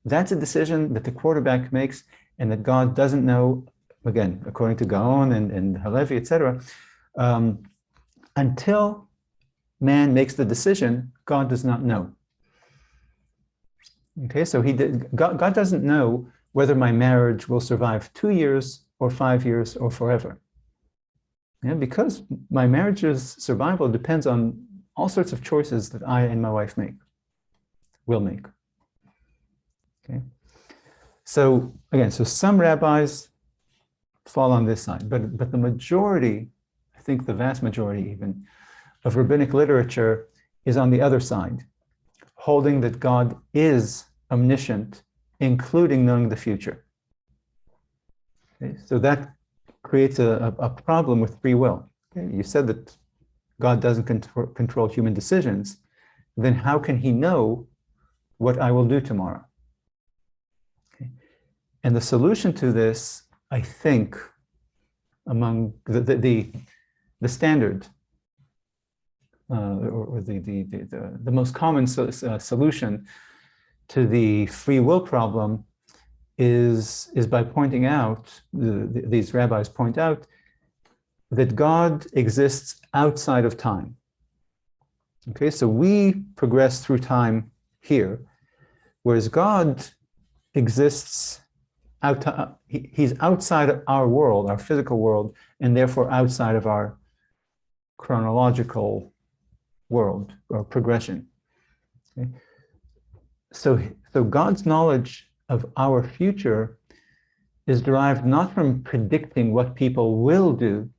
A: That's a decision that the quarterback makes, and that God doesn't know, again, according to Gaon and Halevi, etc. Until man makes the decision, God does not know. Okay, so God doesn't know whether my marriage will survive 2 years or 5 years or forever. Yeah, because my marriage's survival depends on all sorts of choices that I and my wife will make. Okay, so again, so some rabbis fall on this side, but the majority, I think the vast majority even, of rabbinic literature is on the other side, holding that God is omniscient, including knowing the future. Okay, so that creates a problem with free will. Okay, you said that God doesn't control human decisions, then how can he know what I will do tomorrow? Okay. And the solution to this, I think, among the standard, or the most common solution to the free will problem is by pointing out, these rabbis point out, that God exists outside of time. Okay, so we progress through time here, whereas God exists he's outside of our world, our physical world, and therefore outside of our chronological world or progression. Okay? So God's knowledge of our future is derived not from predicting what people will do,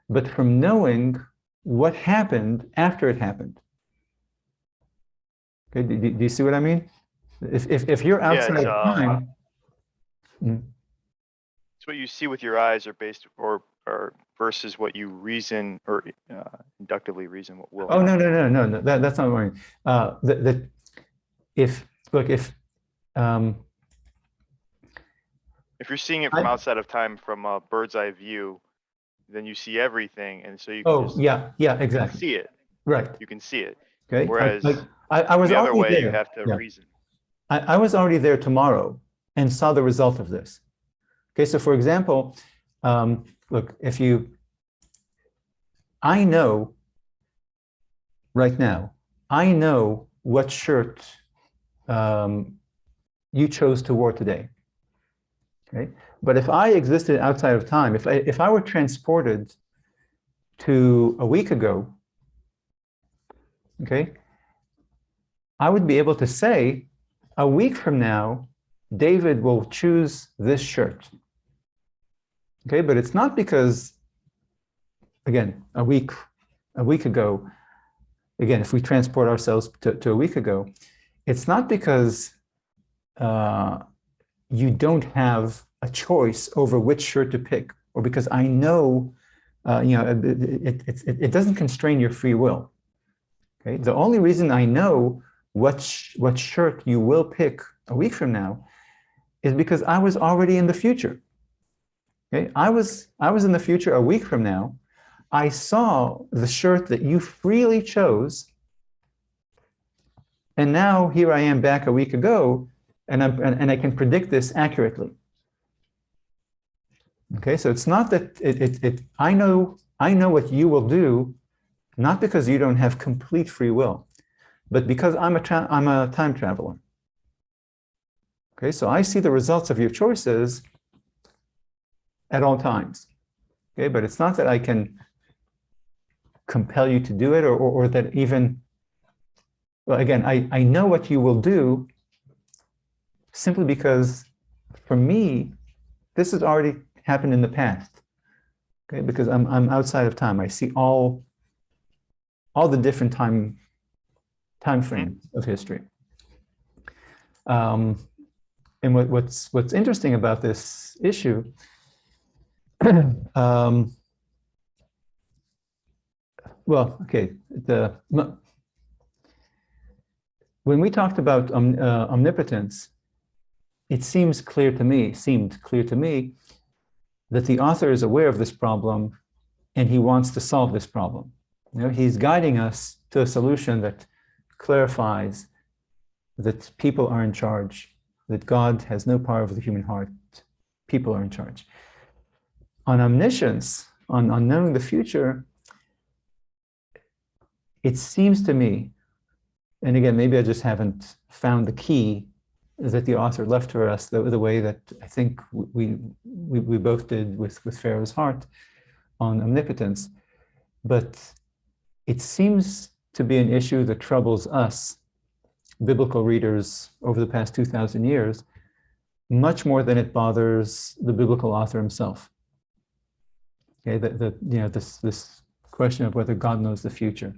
A: but from knowing what happened after it happened. Okay, do you see what I mean? If you're outside of time,
B: it's what you see with your eyes, or versus what you reason or inductively reason what will.
A: Oh no. That's not what I mean. If
B: you're seeing it from outside of time, from a bird's eye view, then you see everything, and so you can exactly see it.
A: Right.
B: You can see it.
A: Okay.
B: Whereas
A: I was
B: the other
A: already
B: way,
A: there.
B: you have to reason.
A: I was already there tomorrow and saw the result of this. Okay, so for example, look, I know right now, I know what shirt you chose to wear today. Okay, but if I existed outside of time, if I were transported to a week ago, okay, I would be able to say, a week from now, David will choose this shirt. Okay, but it's not because, again, a week ago, again, if we transport ourselves to a week ago, it's not because you don't have a choice over which shirt to pick, or because I know, it doesn't constrain your free will. Okay, the only reason I know what shirt you will pick a week from now is because I was already in the future. Okay, I was in the future a week from now. I saw the shirt that you freely chose, and now here I am back a week ago, and I can predict this accurately. Okay, so it's not that I know what you will do, not because you don't have complete free will, but because I'm a time traveler. Okay, so I see the results of your choices at all times. Okay, but it's not that I can compel you to do it, or that even, well, again, I know what you will do simply because, for me, this has already happened in the past. Okay, because I'm outside of time. I see all the different time frames of history. And what's interesting about this issue, well, okay, when we talked about omnipotence, it seemed clear to me that the author is aware of this problem and he wants to solve this problem. He's guiding us to a solution that clarifies that people are in charge, that God has no power over the human heart. People are in charge. On omniscience, on knowing the future, it seems to me, and again, maybe I just haven't found the key that the author left for us the way that I think we both did with Pharaoh's heart on omnipotence, but it seems to be an issue that troubles us, biblical readers, over the past 2,000 years, much more than it bothers the biblical author himself. Okay, this question of whether God knows the future,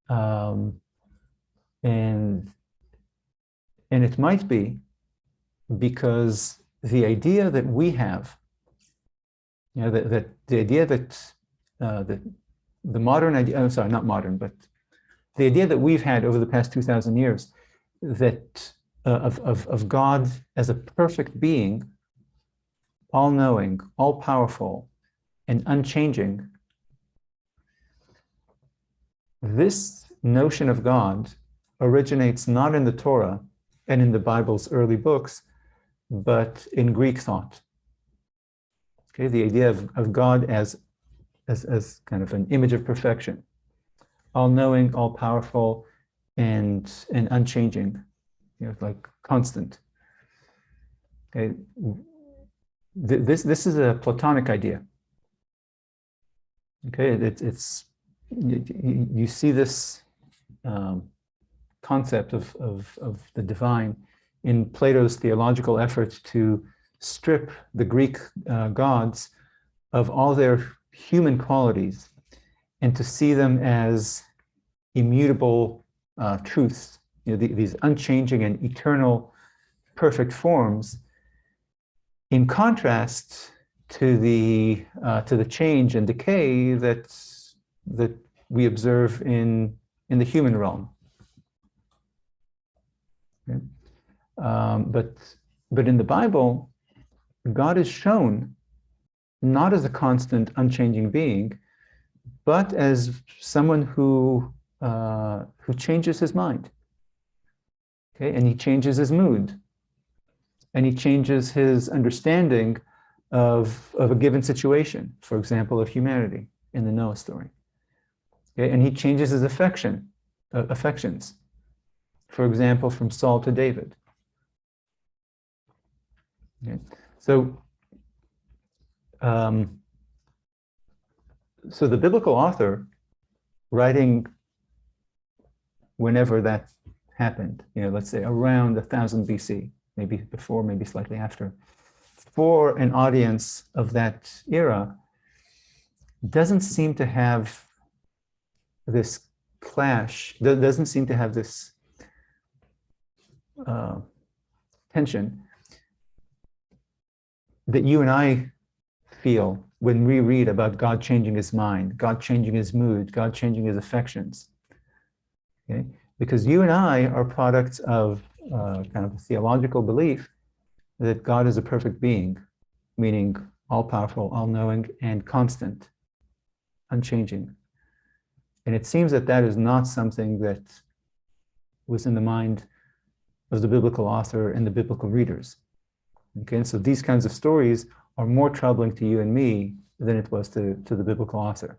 A: and it might be because the idea that we have, that the idea that the modern idea, I'm sorry, not modern, but the idea that we've had over the past 2,000 years, that of God as a perfect being, all-knowing, all-powerful, and unchanging, this notion of God originates not in the Torah and in the Bible's early books, but in Greek thought. Okay, the idea of God as kind of an image of perfection, all-knowing, all-powerful, and unchanging, like constant. Okay, this is a Platonic idea. Okay, it's you see this concept of the divine in Plato's theological effort to strip the Greek gods of all their human qualities and to see them as immutable truths, these unchanging and eternal perfect forms, in contrast to the change and decay that we observe in the human realm. Okay? But in the Bible, God is shown not as a constant, unchanging being, but as someone who changes his mind. Okay, and he changes his mood, and he changes his understanding of a given situation, for example, of humanity in the Noah story. Okay, and he changes his affections, for example, from Saul to David. Okay, so the biblical author, writing whenever that happened, let's say around 1000 BC, maybe before, maybe slightly after, for an audience of that era, doesn't seem to have this clash, doesn't seem to have this tension that you and I feel when we read about God changing his mind, God changing his mood, God changing his affections. Okay? Because you and I are products of kind of a theological belief that God is a perfect being, meaning all-powerful, all-knowing, and constant, unchanging. And it seems that that is not something that was in the mind of the biblical author and the biblical readers. Okay, and so these kinds of stories are more troubling to you and me than it was to the biblical author.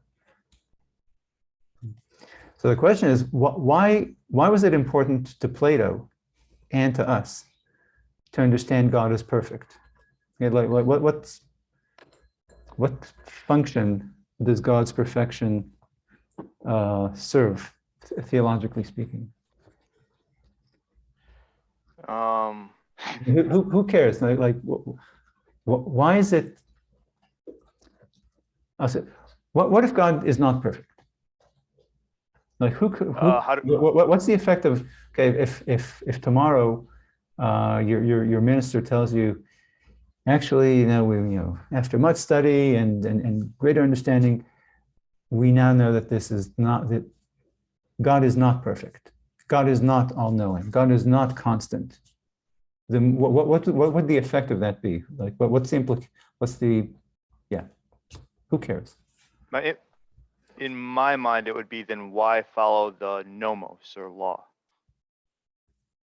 A: So the question is, why was it important to Plato and to us to understand God as perfect? Okay, what function does God's perfection serve, theologically speaking? Who cares? Why is it? What if God is not perfect? Like what's the effect of, okay, if tomorrow your minister tells you, actually, after much study and greater understanding, we now know that that God is not perfect. God is not all-knowing. God is not constant. then what would the effect of that be? Like, yeah, who cares?
B: In my mind, it would be, then why follow the nomos or law?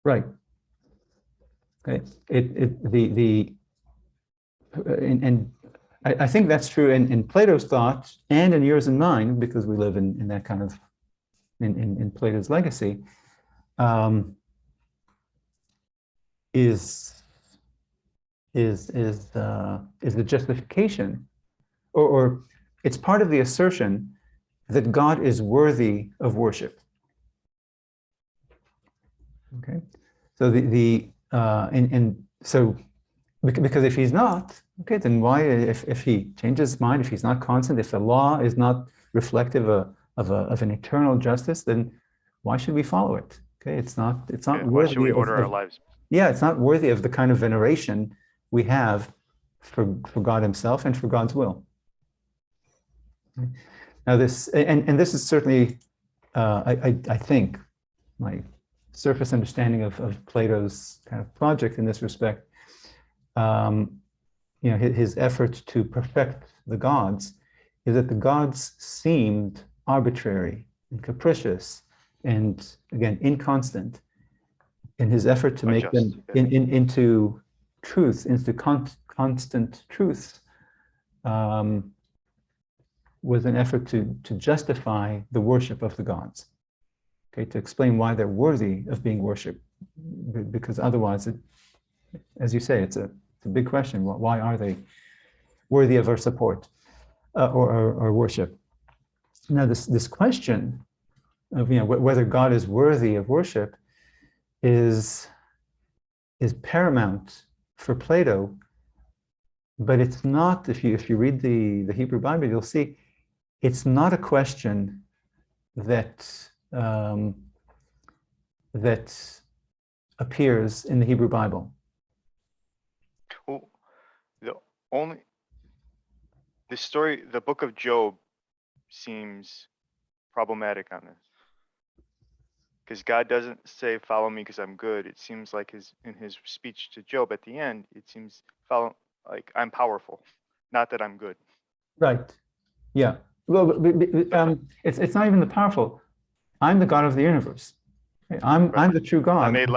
A: Right. Okay. And I think that's true in Plato's thought and in yours and mine, because we live in that kind of, in Plato's legacy, is the justification, or it's part of the assertion that God is worthy of worship. Okay, so so because if he's not, okay, then why, if he changes his mind, if he's not constant, if the law is not reflective of an eternal justice, then why should we follow it? Okay, it's not
B: Why
A: worthy
B: should we order
A: of,
B: our lives?
A: yeah, it's not worthy of the kind of veneration we have for God himself and for God's will. Now this, and this is certainly, I think, my surface understanding of Plato's kind of project in this respect, his effort to perfect the gods, is that the gods seemed arbitrary and capricious and, again, inconstant in his effort to make them into truth, into constant truth, was an effort to justify the worship of the gods, okay, to explain why they're worthy of being worshipped, because otherwise, as you say, it's a big question. Why are they worthy of our support or worship? Now, this question of whether God is worthy of worship is paramount for Plato, but it's not. If you read the Hebrew Bible, you'll see it's not a question that that appears in the Hebrew Bible.
B: Well, the book of Job seems problematic on this, because God doesn't say, "Follow me because I'm good." It seems like in his speech to Job at the end, it seems like I'm powerful, not that I'm good.
A: Right. Yeah. Well, it's not even the powerful. I'm the God of the universe. I'm the true God.
B: I made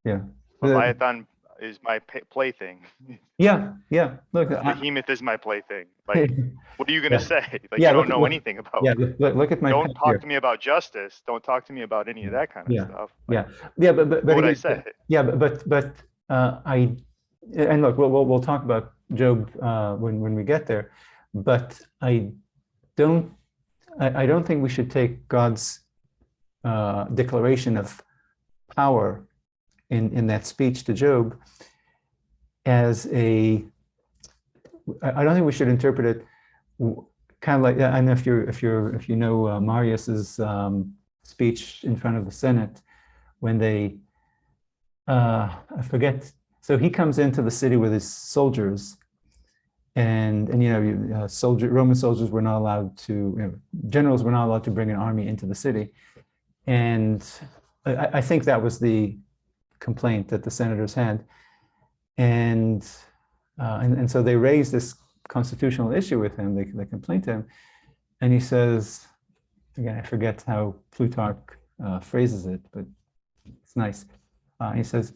A: Yeah.
B: Leviathan is my plaything.
A: Yeah. Look,
B: Behemoth is my plaything. Like, what are you gonna say? Like,
A: yeah,
B: you don't know anything about.
A: Yeah. Look at my.
B: Don't talk to me about justice. Don't talk to me about any of that kind of stuff. Like,
A: yeah. But
B: what would
A: again,
B: I say?
A: Yeah, but and look, we'll talk about Job when we get there, but I don't think we should take God's declaration of power in that speech to Job as I don't think we should interpret it kind of like, I don't know if you know Marius's speech in front of the Senate when they I forget. So he comes into the city with his soldiers, and Roman soldiers were not allowed to, generals were not allowed to bring an army into the city, and I think that was the complaint that the senators had, and so they raised this constitutional issue with him. They complained to him, and he says, again, I forget how Plutarch phrases it, but it's nice. He says,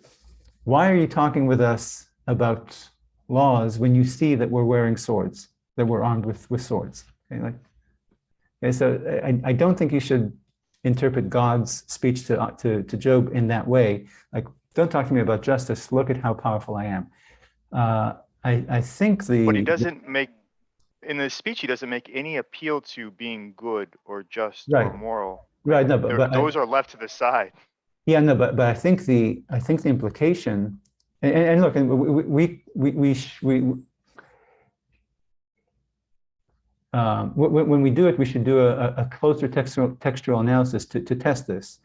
A: "Why are you talking with us about laws when you see that we're wearing swords, that we're armed with swords?" Okay, so I don't think you should interpret God's speech to Job in that way. Like, don't talk to me about justice. Look at how powerful I am. I think
B: But he doesn't make, in the speech, he doesn't make any appeal to being good or just or moral.
A: Right. No, but
B: those are left to the side.
A: Yeah, no, but I think the implication, and look, and when we do it, we should do a closer textual analysis to test this,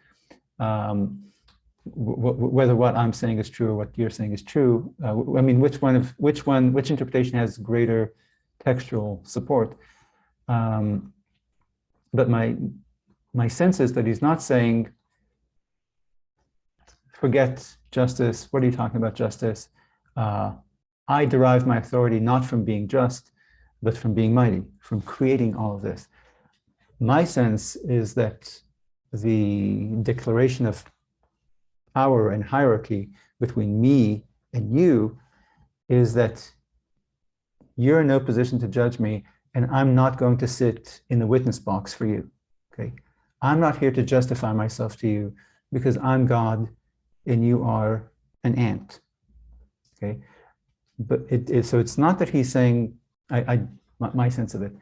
A: whether what I'm saying is true or what you're saying is true. I mean, which interpretation has greater textual support? But my sense is that he's not saying, forget justice. What are you talking about, justice? I derive my authority not from being just, but from being mighty, from creating all of this. My sense is that the declaration of power and hierarchy between me and you is that you're in no position to judge me, and I'm not going to sit in the witness box for you. Okay, I'm not here to justify myself to you because I'm God and you are an ant. Okay, but so it's not that he's saying, my sense of it,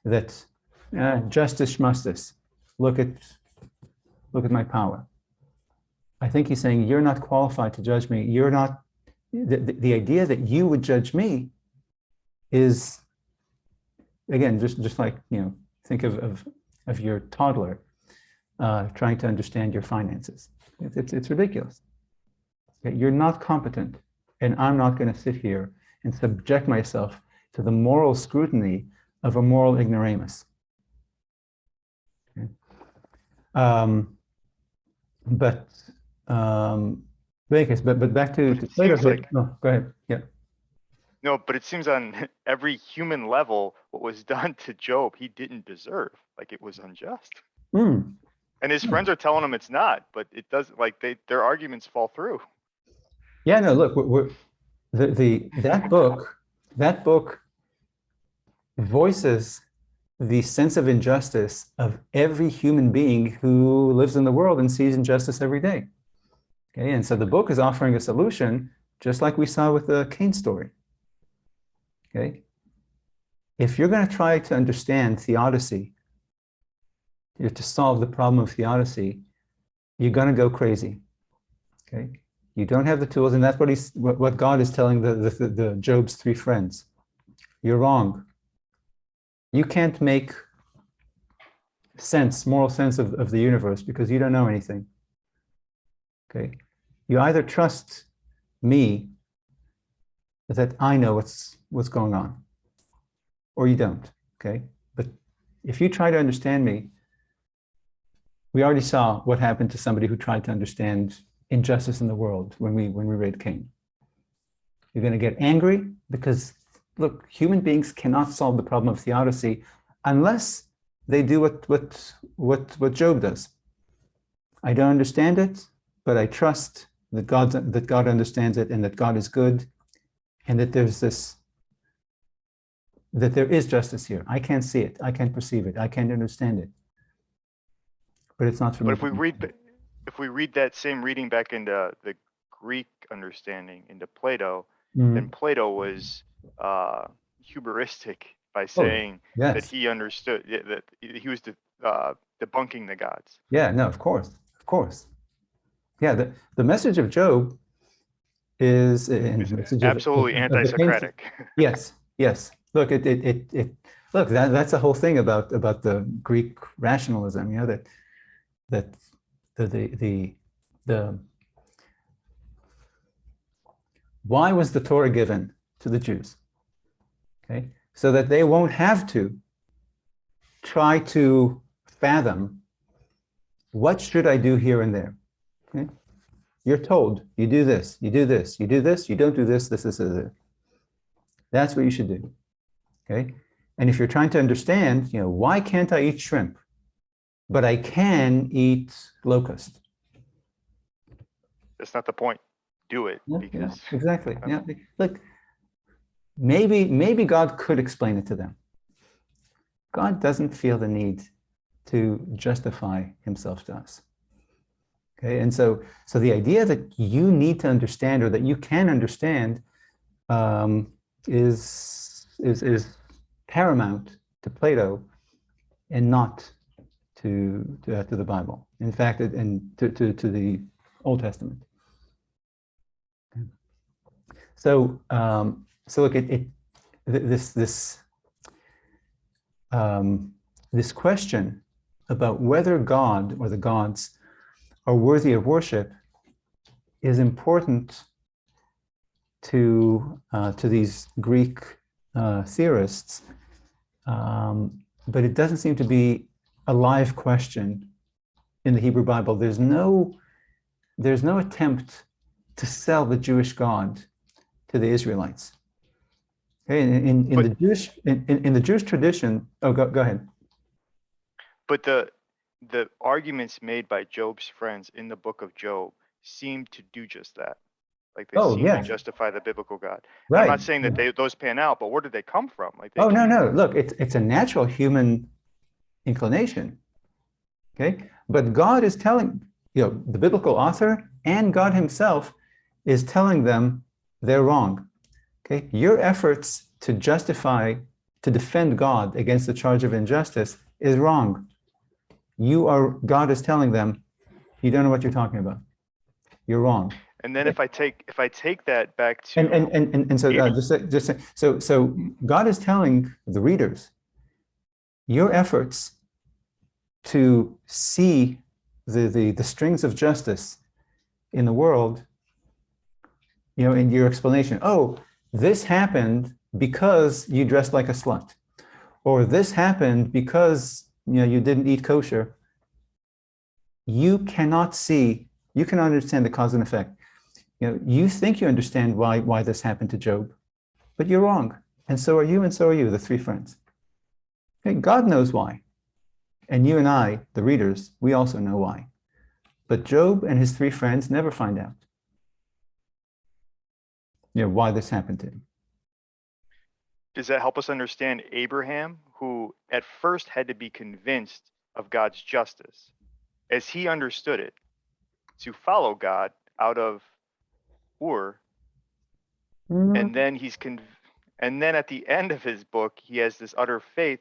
A: that justice schmustis, look at my power. I think he's saying you're not qualified to judge me. You're not, the idea that you would judge me is, again, just like, think of your toddler trying to understand your finances. It's ridiculous. Okay? You're not competent, and I'm not going to sit here and subject myself to the moral scrutiny of a moral ignoramus. Okay? But back to Plato.
B: Like,
A: no, go ahead. Yeah.
B: No, but it seems on every human level, what was done to Job, he didn't deserve. Like, it was unjust.
A: Mm.
B: And his friends are telling him it's not, but it doesn't, like, their arguments fall through.
A: Yeah, no, look, that book voices the sense of injustice of every human being who lives in the world and sees injustice every day. Okay, and so the book is offering a solution, just like we saw with the Cain story. Okay, if you're going to try to understand theodicy, to solve the problem of theodicy, you're going to go crazy. Okay, you don't have the tools, and that's what God is telling the Job's three friends. You're wrong. You can't make moral sense of the universe because you don't know anything. Okay, you either trust me that I know what's going on, or you don't. Okay, but if you try to understand me, we already saw what happened to somebody who tried to understand injustice in the world when we read Cain. You're going to get angry because, look, human beings cannot solve the problem of theodicy unless they do what Job does. I don't understand it, but I trust that God understands it, and that God is good, and that there is justice here. I can't see it. I can't perceive it. I can't understand it. But it's not for me.
B: But if we read that same reading back into the Greek understanding, into Plato, then Plato was hubristic by saying that he understood, that he was debunking the gods.
A: Yeah, no, of course. Yeah, the message of Job is
B: absolutely anti-Socratic.
A: Yes. Look, look, that's the whole thing about the Greek rationalism. That the why was the Torah given to the Jews? Okay, so that they won't have to try to fathom what should I do here and there. Okay, you're told you do this, you do this, you do this, you don't do this. This. That's what you should do. Okay, and if you're trying to understand, why can't I eat shrimp, but I can eat locust?
B: That's not the point. Do it because
A: exactly. Yeah, look, maybe God could explain it to them. God doesn't feel the need to justify himself to us. Okay, and so the idea that you need to understand, or that you can understand, is paramount to Plato, and not to the Bible. In fact, and to the Old Testament. So look, this question about whether God or the gods are worthy of worship is important to these Greek theorists, but it doesn't seem to be a live question in the Hebrew Bible. There's no attempt to sell the Jewish God to the Israelites. Okay, in the Jewish tradition, oh, go ahead.
B: But the arguments made by Job's friends in the book of Job seem to do just that. Like they
A: Oh,
B: seem
A: yeah.
B: to justify the biblical God. And
A: Right.
B: I'm not saying that those pan out, but where did they come from? Like they
A: Oh,
B: came,
A: no. Look, it's a natural human inclination. Okay. But God is telling, the biblical author and God himself is telling them they're wrong. Okay. Your efforts to defend God against the charge of injustice is wrong. God is telling them, you don't know what you're talking about. You're wrong.
B: And then if I take that back to
A: and so so God is telling the readers, your efforts to see the strings of justice in the world, in your explanation, oh, this happened because you dressed like a slut, or this happened because you didn't eat kosher. You cannot understand the cause and effect. You think you understand why this happened to Job, but you're wrong. And so are you, the three friends. Okay, God knows why. And you and I, the readers, we also know why. But Job and his three friends never find out why this happened to him.
B: Does that help us understand Abraham, who at first had to be convinced of God's justice, as he understood it, to follow God out of Ur, and then and then at the end of his book, he has this utter faith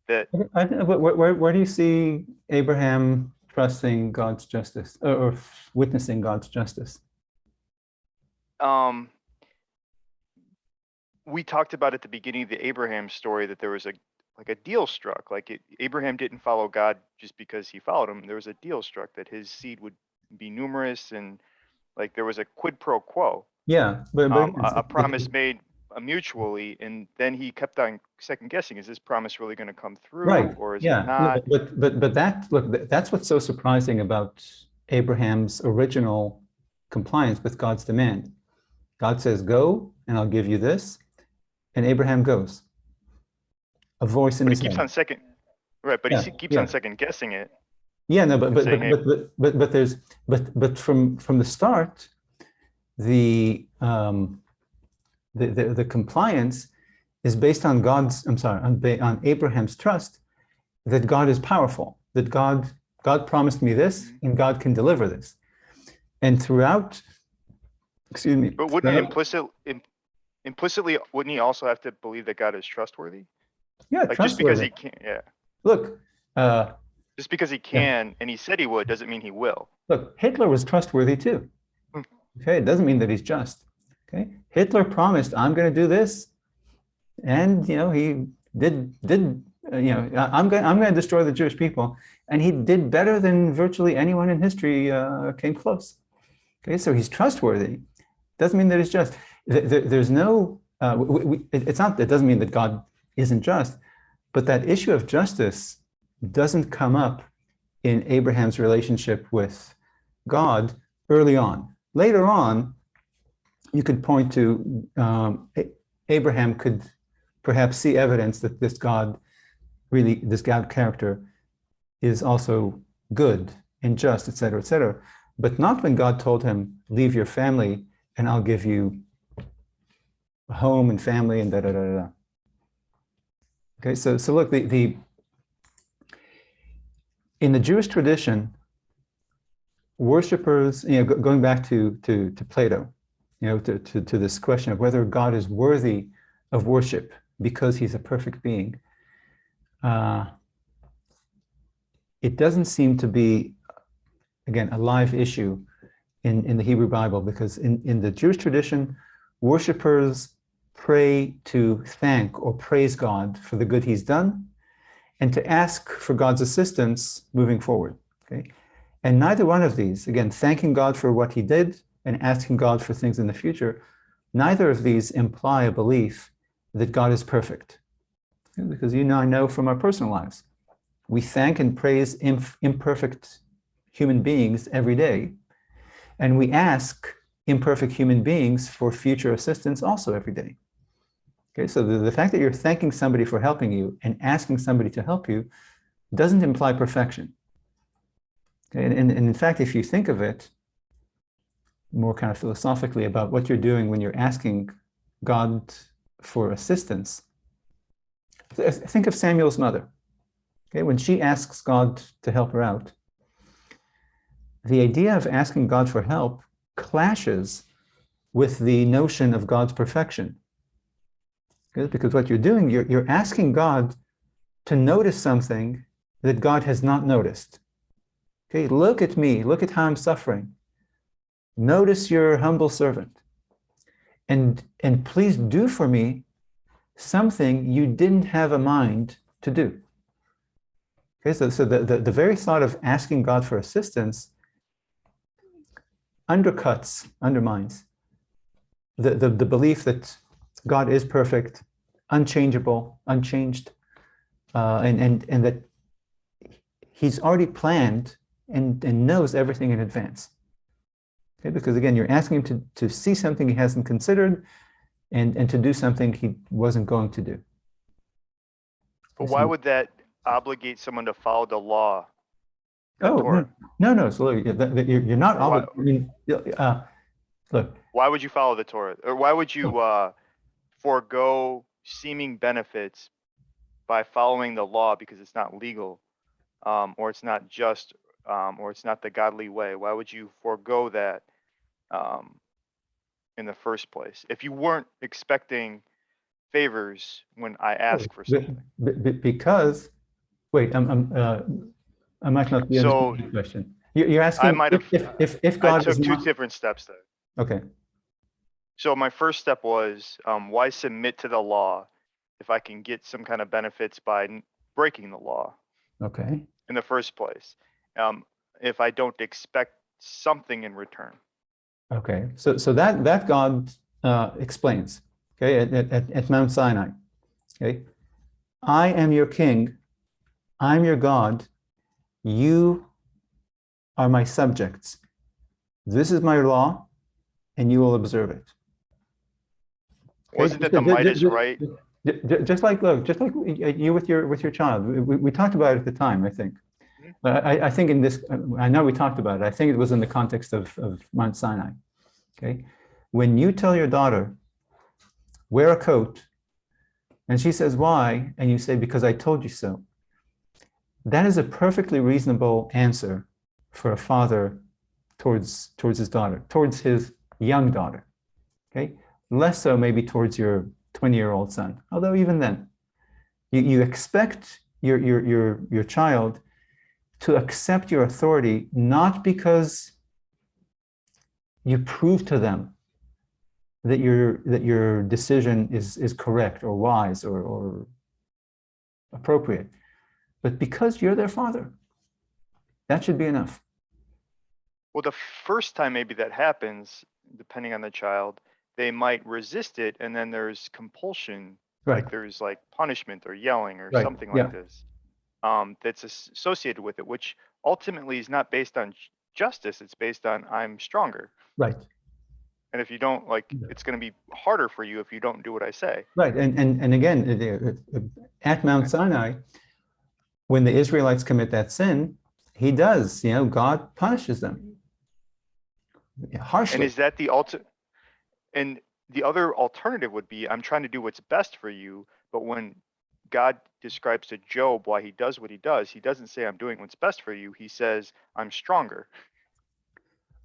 B: that.
A: Where do you see Abraham trusting God's justice or witnessing God's justice?
B: We talked about at the beginning of the Abraham story that there was a deal struck. Abraham didn't follow God just because he followed him. There was a deal struck that his seed would be numerous, and there was a quid pro quo.
A: Yeah, but
B: a promise made mutually, and then he kept on second guessing: is this promise really going to come through,
A: right?
B: Or is it not?
A: But that's what's so surprising about Abraham's original compliance with God's demand. God says, "Go, and I'll give you this," and Abraham goes. A voice in his head.
B: He keeps on second, right? But he keeps on second guessing it.
A: Yeah, no, but from the start, the compliance is based on on Abraham's trust that God is powerful, that God promised me this, and God can deliver this. And throughout, excuse me.
B: But wouldn't implicitly, wouldn't he also have to believe that God is trustworthy?
A: Yeah,
B: trustworthy. Just because he can, yeah.
A: Look,
B: just because he can and he said he would doesn't mean he will.
A: Look, Hitler was trustworthy too. Okay, it doesn't mean that he's just. Okay, Hitler promised, "I'm going to do this," and he did. I'm going to destroy the Jewish people, and he did better than virtually anyone in history came close. Okay, so he's trustworthy. Doesn't mean that he's just. There's no. It's not. It doesn't mean that God isn't just, but that issue of justice doesn't come up in Abraham's relationship with God early on. Later on, you could point to Abraham could perhaps see evidence that this God character is also good and just, etc., but not when God told him, "Leave your family and I'll give you a home and family and da-da-da-da." Okay, so look, in the Jewish tradition, worshippers, going back to Plato, to this question of whether God is worthy of worship because he's a perfect being, it doesn't seem to be, again, a live issue in the Hebrew Bible, because in the Jewish tradition, worshippers pray to thank or praise God for the good he's done and to ask for God's assistance moving forward. Okay, and neither one of these, again, thanking God for what he did and asking God for things in the future, neither of these imply a belief that God is perfect. Because I know from our personal lives, we thank and praise imperfect human beings every day, And we ask imperfect human beings for future assistance also every day. Okay, so the fact that you're thanking somebody for helping you and asking somebody to help you doesn't imply perfection. Okay, and in fact, if you think of it more kind of philosophically about what you're doing when you're asking God for assistance, think of Samuel's mother. Okay, when she asks God to help her out, the idea of asking God for help clashes with the notion of God's perfection. Okay, because what you're doing, you're asking God to notice something that God has not noticed. Okay, look at me, look at how I'm suffering. Notice your humble servant. And please do for me something you didn't have a mind to do. Okay, so the very thought of asking God for assistance undermines the belief that God is perfect, unchangeable, unchanged, and that he's already planned and knows everything in advance. Okay, because again, you're asking him to see something he hasn't considered and to do something he wasn't going to do.
B: But why would that obligate someone to follow the law? The Torah?
A: No. So look, you're not obligated. I mean, look.
B: Why would you follow the Torah? Or why would you forego seeming benefits by following the law because it's not legal, or it's not just, or it's not the godly way? Why would you forego that in the first place if you weren't expecting favors when I ask for something?
A: Because, wait, I might not be understanding the question. You're asking
B: I might have.
A: if God
B: I took
A: is
B: two
A: not...
B: different steps there.
A: Okay.
B: So my first step was, why submit to the law if I can get some kind of benefits by breaking the law?
A: Okay.
B: In the first place, if I don't expect something in return.
A: Okay. So that God explains. Okay, at Mount Sinai. Okay, I am your king. I'm your God. You are my subjects. This is my law, and you will observe it. Okay?
B: Wasn't it the might is right?
A: Just like you with your child. We talked about it at the time, I think. But I think in this, I know we talked about it. I think it was in the context of Mount Sinai. Okay, when you tell your daughter, wear a coat, and she says, why? And you say, because I told you so. That is a perfectly reasonable answer for a father towards his daughter, towards his young daughter. Okay, less so maybe towards your 20-year-old son. Although even then, you expect your child to accept your authority, not because you prove to them that your decision is correct or wise or appropriate, but because you're their father. That should be enough.
B: Well, the first time maybe that happens, depending on the child, they might resist it, and then there's compulsion,
A: Right.
B: like there's like punishment or yelling or
A: Right.
B: something
A: Yeah.
B: like this, that's associated with it, which ultimately is not based on justice. It's based on I'm stronger.
A: Right.
B: And if you don't, like, it's going to be harder for you if you don't do what I say.
A: Right. And again, at Mount Sinai, when the Israelites commit that sin, he does, God punishes them harshly.
B: And is that the and the other alternative would be, I'm trying to do what's best for you, but when God describes to Job why he does what he does, he doesn't say I'm doing what's best for you. He says I'm stronger.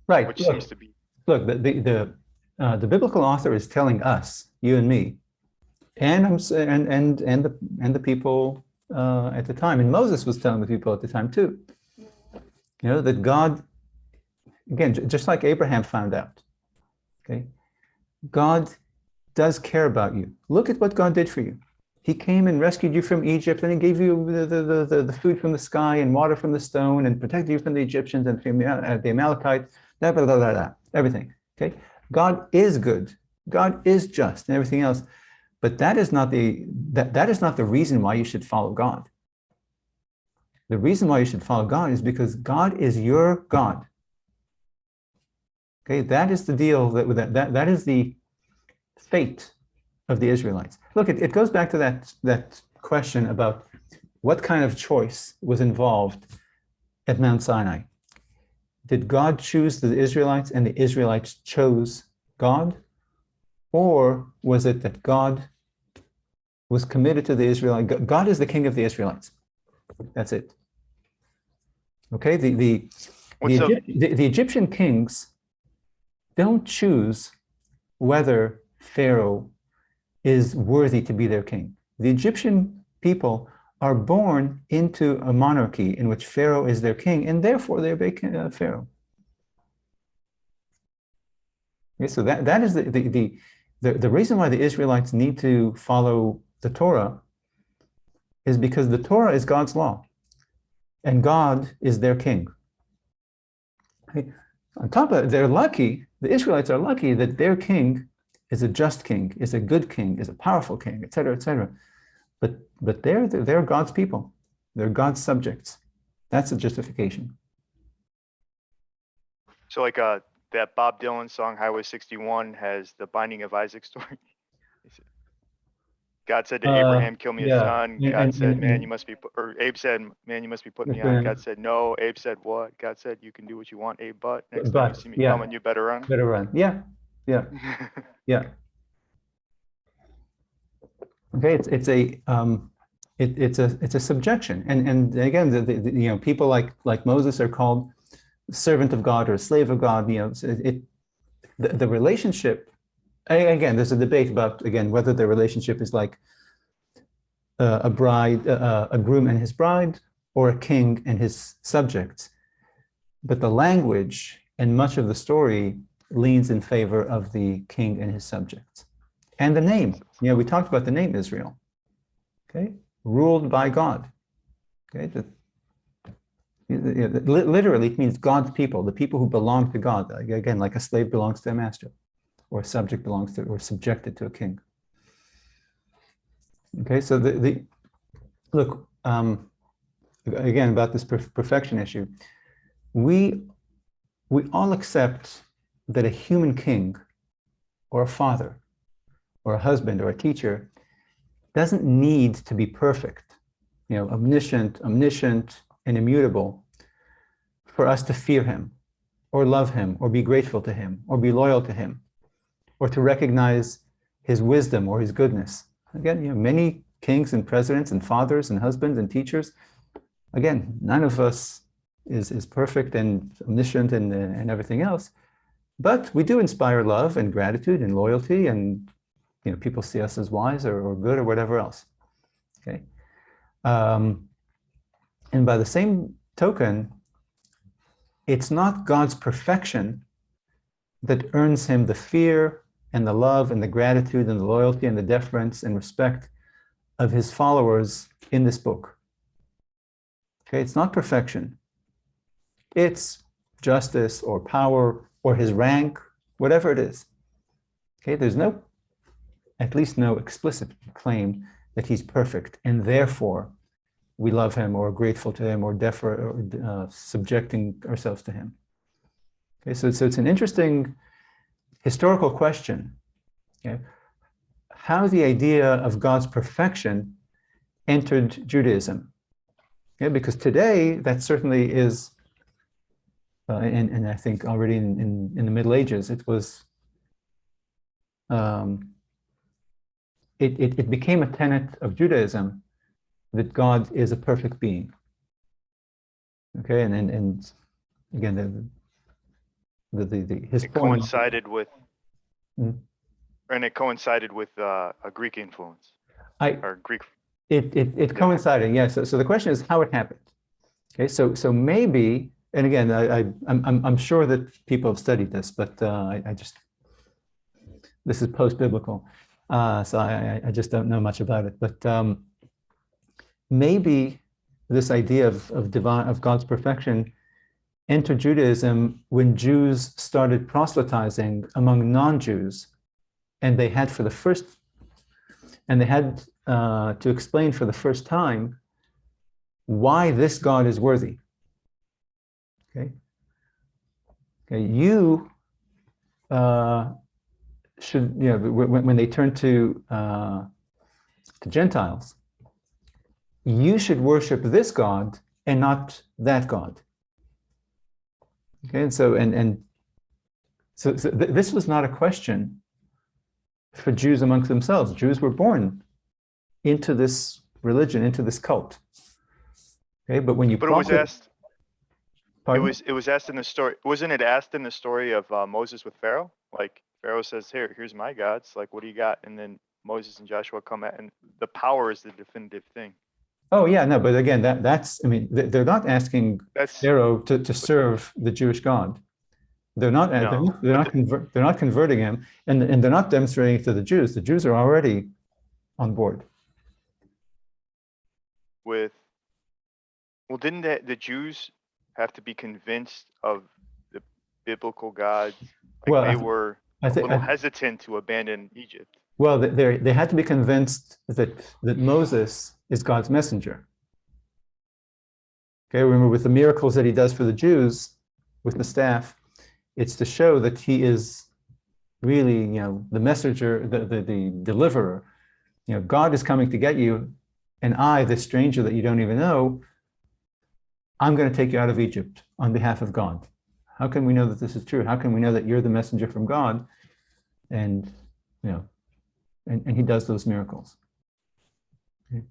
A: Right.
B: Which seems to be.
A: Look, the biblical author is telling us, you and me, and the people at the time, and Moses was telling the people at the time too, that God, again, just like Abraham found out, okay, God does care about you. Look at what God did for you. He came and rescued you from Egypt, and he gave you the food from the sky and water from the stone, and protected you from the Egyptians and from the Amalekites, everything. Okay, God is good. God is just, and everything else. But that is not the reason why you should follow God. The reason why you should follow God is because God is your God. Okay, that is the deal, that is the fate of the Israelites. Look, it goes back to that question about what kind of choice was involved at Mount Sinai. Did God choose the Israelites and the Israelites chose God? Or was it that God was committed to the Israelites? God is the king of the Israelites. That's it. Okay, the Egyptian kings don't choose whether Pharaoh is worthy to be their king. The Egyptian people are born into a monarchy in which Pharaoh is their king, and therefore they obey Pharaoh. Okay, so that is the reason why the Israelites need to follow the Torah is because the Torah is God's law, and God is their king. Okay? On top of it, they're lucky, the Israelites are lucky that their king is a just king, is a good king, is a powerful king, etc., etc. But they're God's people. They're God's subjects. That's a justification.
B: So like that Bob Dylan song, Highway 61, has the Binding of Isaac story. God said to Abraham, kill me a son. God said, man, you must be, or Abe said, man, you must be putting me on. God said, no. Abe said, what? God said, you can do what you want, Abe, but next time you see me coming, you better run.
A: Better run. Yeah. Okay, it's a subjection, and again, you know, people like Moses are called servant of God or slave of God. You know, the relationship. Again, there's a debate about whether the relationship is like a bride, a groom and his bride, or a king and his subjects. But the language and much of the story leans in favor of the king and his subjects. And the name, you know, we talked about the name Israel, okay? Ruled by God, okay? Literally, it means God's people, the people who belong to God. Again, like a slave belongs to a master, or a subject belongs to, or subjected to a king. Okay, so look, again, about this perfection issue, we all accept that a human king or a father or a husband or a teacher doesn't need to be perfect, you know, omniscient, and immutable for us to fear him or love him or be grateful to him or be loyal to him or to recognize his wisdom or his goodness. Again, you know, many kings and presidents and fathers and husbands and teachers, again, none of us is perfect and omniscient and everything else, but we do inspire love and gratitude and loyalty, and you know, people see us as wise or good or whatever else. Okay, and by the same token, it's not God's perfection that earns him the fear and the love and the gratitude and the loyalty and the deference and respect of his followers in this book. Okay, it's not perfection. It's justice or power or his rank, whatever it is. Okay, there's at least no explicit claim that he's perfect and therefore we love him or are grateful to him or subjecting ourselves to him. Okay, so it's an interesting historical question. Okay? How the idea of God's perfection entered Judaism. Okay? Because today that certainly is, and I think already in the Middle Ages, it was, it became a tenet of Judaism that God is a perfect being. Okay, and again, his
B: it coincided with, and it coincided with a Greek influence. Or Greek.
A: It coincided, yes. So the question is how it happened. Okay, so maybe, and again, I'm sure that people have studied this, but this is post-biblical, so I just don't know much about it. But maybe this idea of God's perfection entered Judaism when Jews started proselytizing among non-Jews, and they had to explain for the first time why this God is worthy. Okay, you should, when they turn to Gentiles, you should worship this God and not that God. Okay, and so this was not a question for Jews amongst themselves. Jews were born into this religion, into this cult. Okay, but when you
B: But it was asked.
A: pardon?
B: It was asked in the story. Wasn't it asked in the story of Moses with Pharaoh? Like Pharaoh says, here's my gods. Like, what do you got? And then Moses and Joshua come at, and the power is the definitive thing.
A: Oh yeah, no, but again, that's I mean, they're not asking
B: That's
A: Pharaoh to serve the Jewish God. They're not
B: no.
A: they're not converting him, and they're not demonstrating it to the Jews. The Jews are already on board.
B: Well, didn't the Jews have to be convinced of the biblical gods? Like
A: Well,
B: they were
A: I
B: a
A: think
B: little hesitant to abandon Egypt.
A: well, they had to be convinced that Moses is God's messenger. Okay, remember with the miracles that he does for the Jews with the staff, it's to show that he is really, the messenger, the deliverer. God is coming to get you, and I, this stranger that you don't even know, I'm going to take you out of Egypt on behalf of God. How can we know that this is true? How can we know that you're the messenger from God? And and he does those miracles. Okay.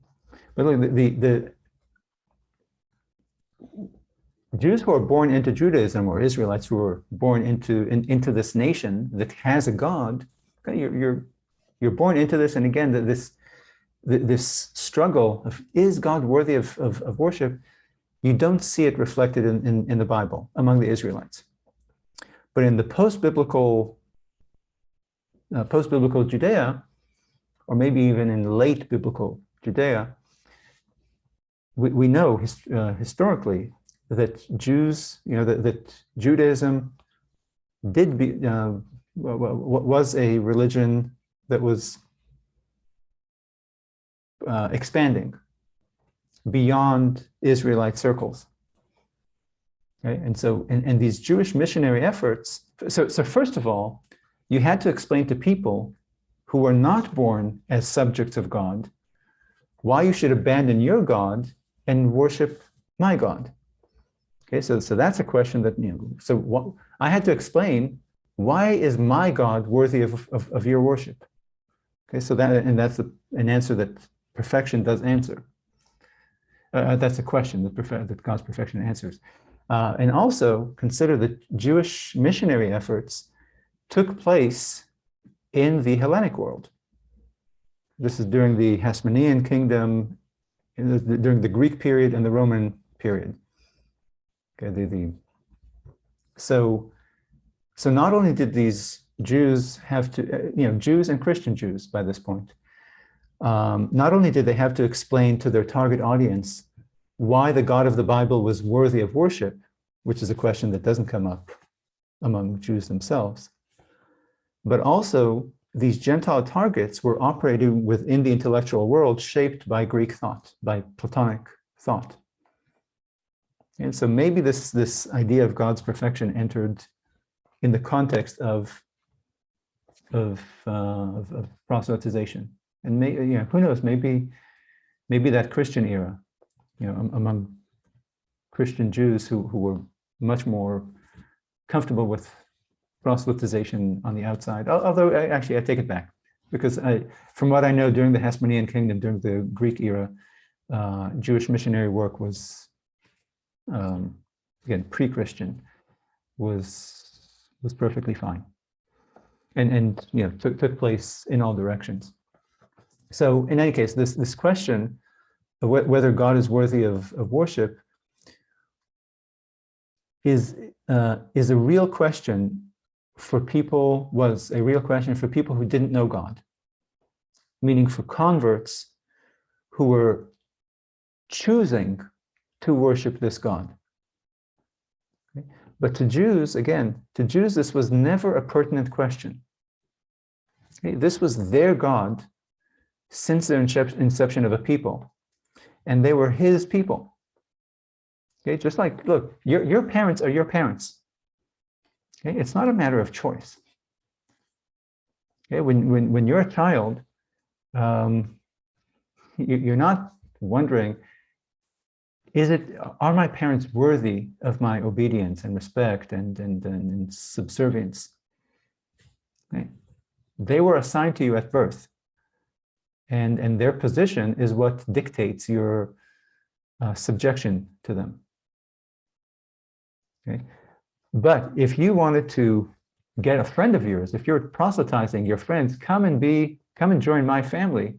A: But look, the Jews who are born into Judaism, or Israelites who are born into this nation that has a God, okay, you're born into this, and again, this struggle of, is God worthy of worship? You don't see it reflected in the Bible among the Israelites. But in the post-biblical Judea, or maybe even in late biblical Judea, we know historically that Jews, that Judaism was a religion that was expanding beyond Israelite circles. Okay? And so, and these Jewish missionary efforts, so first of all, you had to explain to people who were not born as subjects of God why you should abandon your God and worship my God. Okay, so that's a question that, so what, I had to explain, why is my God worthy of your worship? Okay, so that's an answer that perfection does answer. That's a question that God's perfection answers. And also consider that Jewish missionary efforts took place in the Hellenic world. This is during the Hasmonean kingdom, during the Greek period and the Roman period. Okay, so not only did these Jews have to, Jews and Christian Jews by this point, not only did they have to explain to their target audience why the God of the Bible was worthy of worship, which is a question that doesn't come up among Jews themselves, but also these Gentile targets were operating within the intellectual world shaped by Greek thought, by Platonic thought. And so maybe this idea of God's perfection entered in the context of proselytization. And who knows, maybe that Christian era, among Christian Jews who were much more comfortable with proselytization on the outside. Although actually I take it back, because from what I know, during the Hasmonean kingdom, during the Greek era, Jewish missionary work was, again, pre-Christian, was perfectly fine, and took place in all directions. So in any case, this question of whether God is worthy of worship is a real question for people, was a real question for people who didn't know God, meaning for converts who were choosing to worship this God. Okay? But to Jews, this was never a pertinent question. Okay? This was their God since their inception of a people, and they were his people. Okay, just like, look, your parents are your parents. Okay, it's not a matter of choice. Okay, when you're a child, you're not wondering, are my parents worthy of my obedience and respect and subservience? Okay. They were assigned to you at birth, and their position is what dictates your subjection to them. Okay. But if you wanted to get a friend of yours, if you're proselytizing your friends, come and join my family,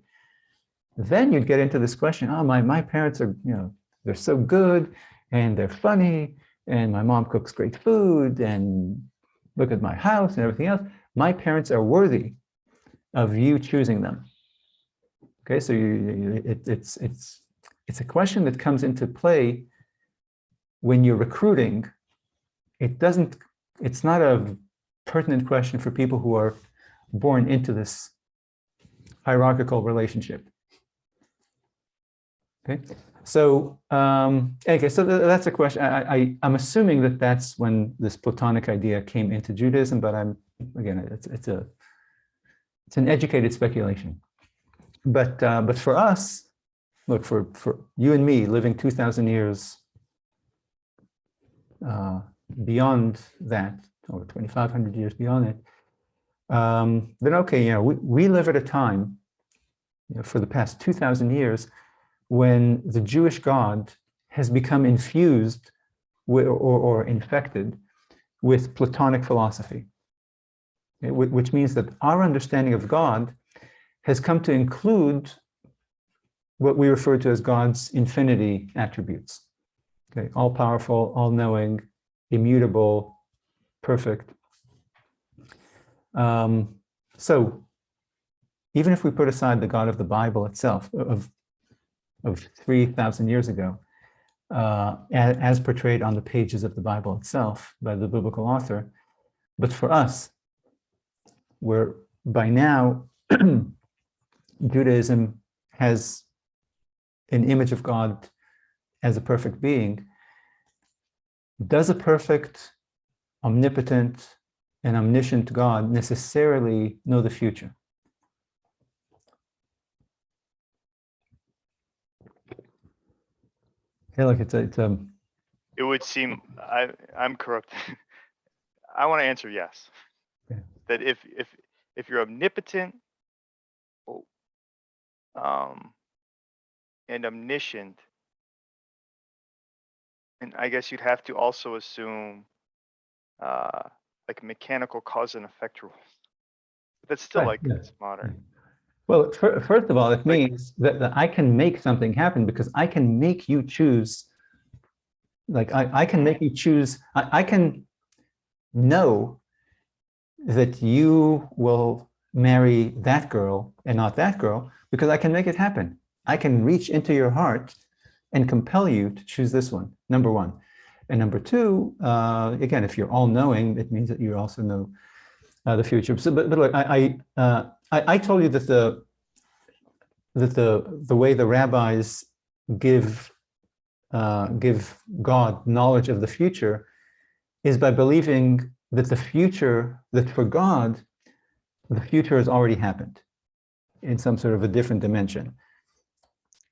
A: then you'd get into this question, oh, my parents are, they're so good and they're funny and my mom cooks great food and look at my house and everything else. My parents are worthy of you choosing them. Okay, so it's a question that comes into play when you're recruiting. It's not a pertinent question for people who are born into this hierarchical relationship. Okay, so so that's a question. I'm assuming that that's when this Platonic idea came into Judaism, but it's an educated speculation. But for us, look, for you and me living 2,000 years beyond that, or 2,500 years beyond it, then okay, we live at a time, for the past 2,000 years, when the Jewish God has become infused with, or infected with Platonic philosophy, which means that our understanding of God has come to include what we refer to as God's infinity attributes. Okay, all-powerful, all-knowing, immutable, perfect. So even if we put aside the God of the Bible itself, of 3,000 years ago, as portrayed on the pages of the Bible itself by the biblical author, but for us, where by now Judaism has an image of God as a perfect being, does a perfect, omnipotent, and omniscient God necessarily know the future? Yeah, like
B: It would seem I'm corrupt. I want to answer yes.
A: Yeah.
B: That if you're omnipotent, and omniscient, and I guess you'd have to also assume like mechanical cause and effect rules. But that's still
A: Right, yeah.
B: it's modern.
A: Well, first of all, it means that I can make something happen because I can make you choose. Like I can make you choose. I can know that you will marry that girl and not that girl because I can make it happen. I can reach into your heart and compel you to choose this one, number one. And number two, again, if you're all-knowing, it means that you also know the future. So, but look, I told you that the way the rabbis give God knowledge of the future is by believing that that for God, the future has already happened in some sort of a different dimension,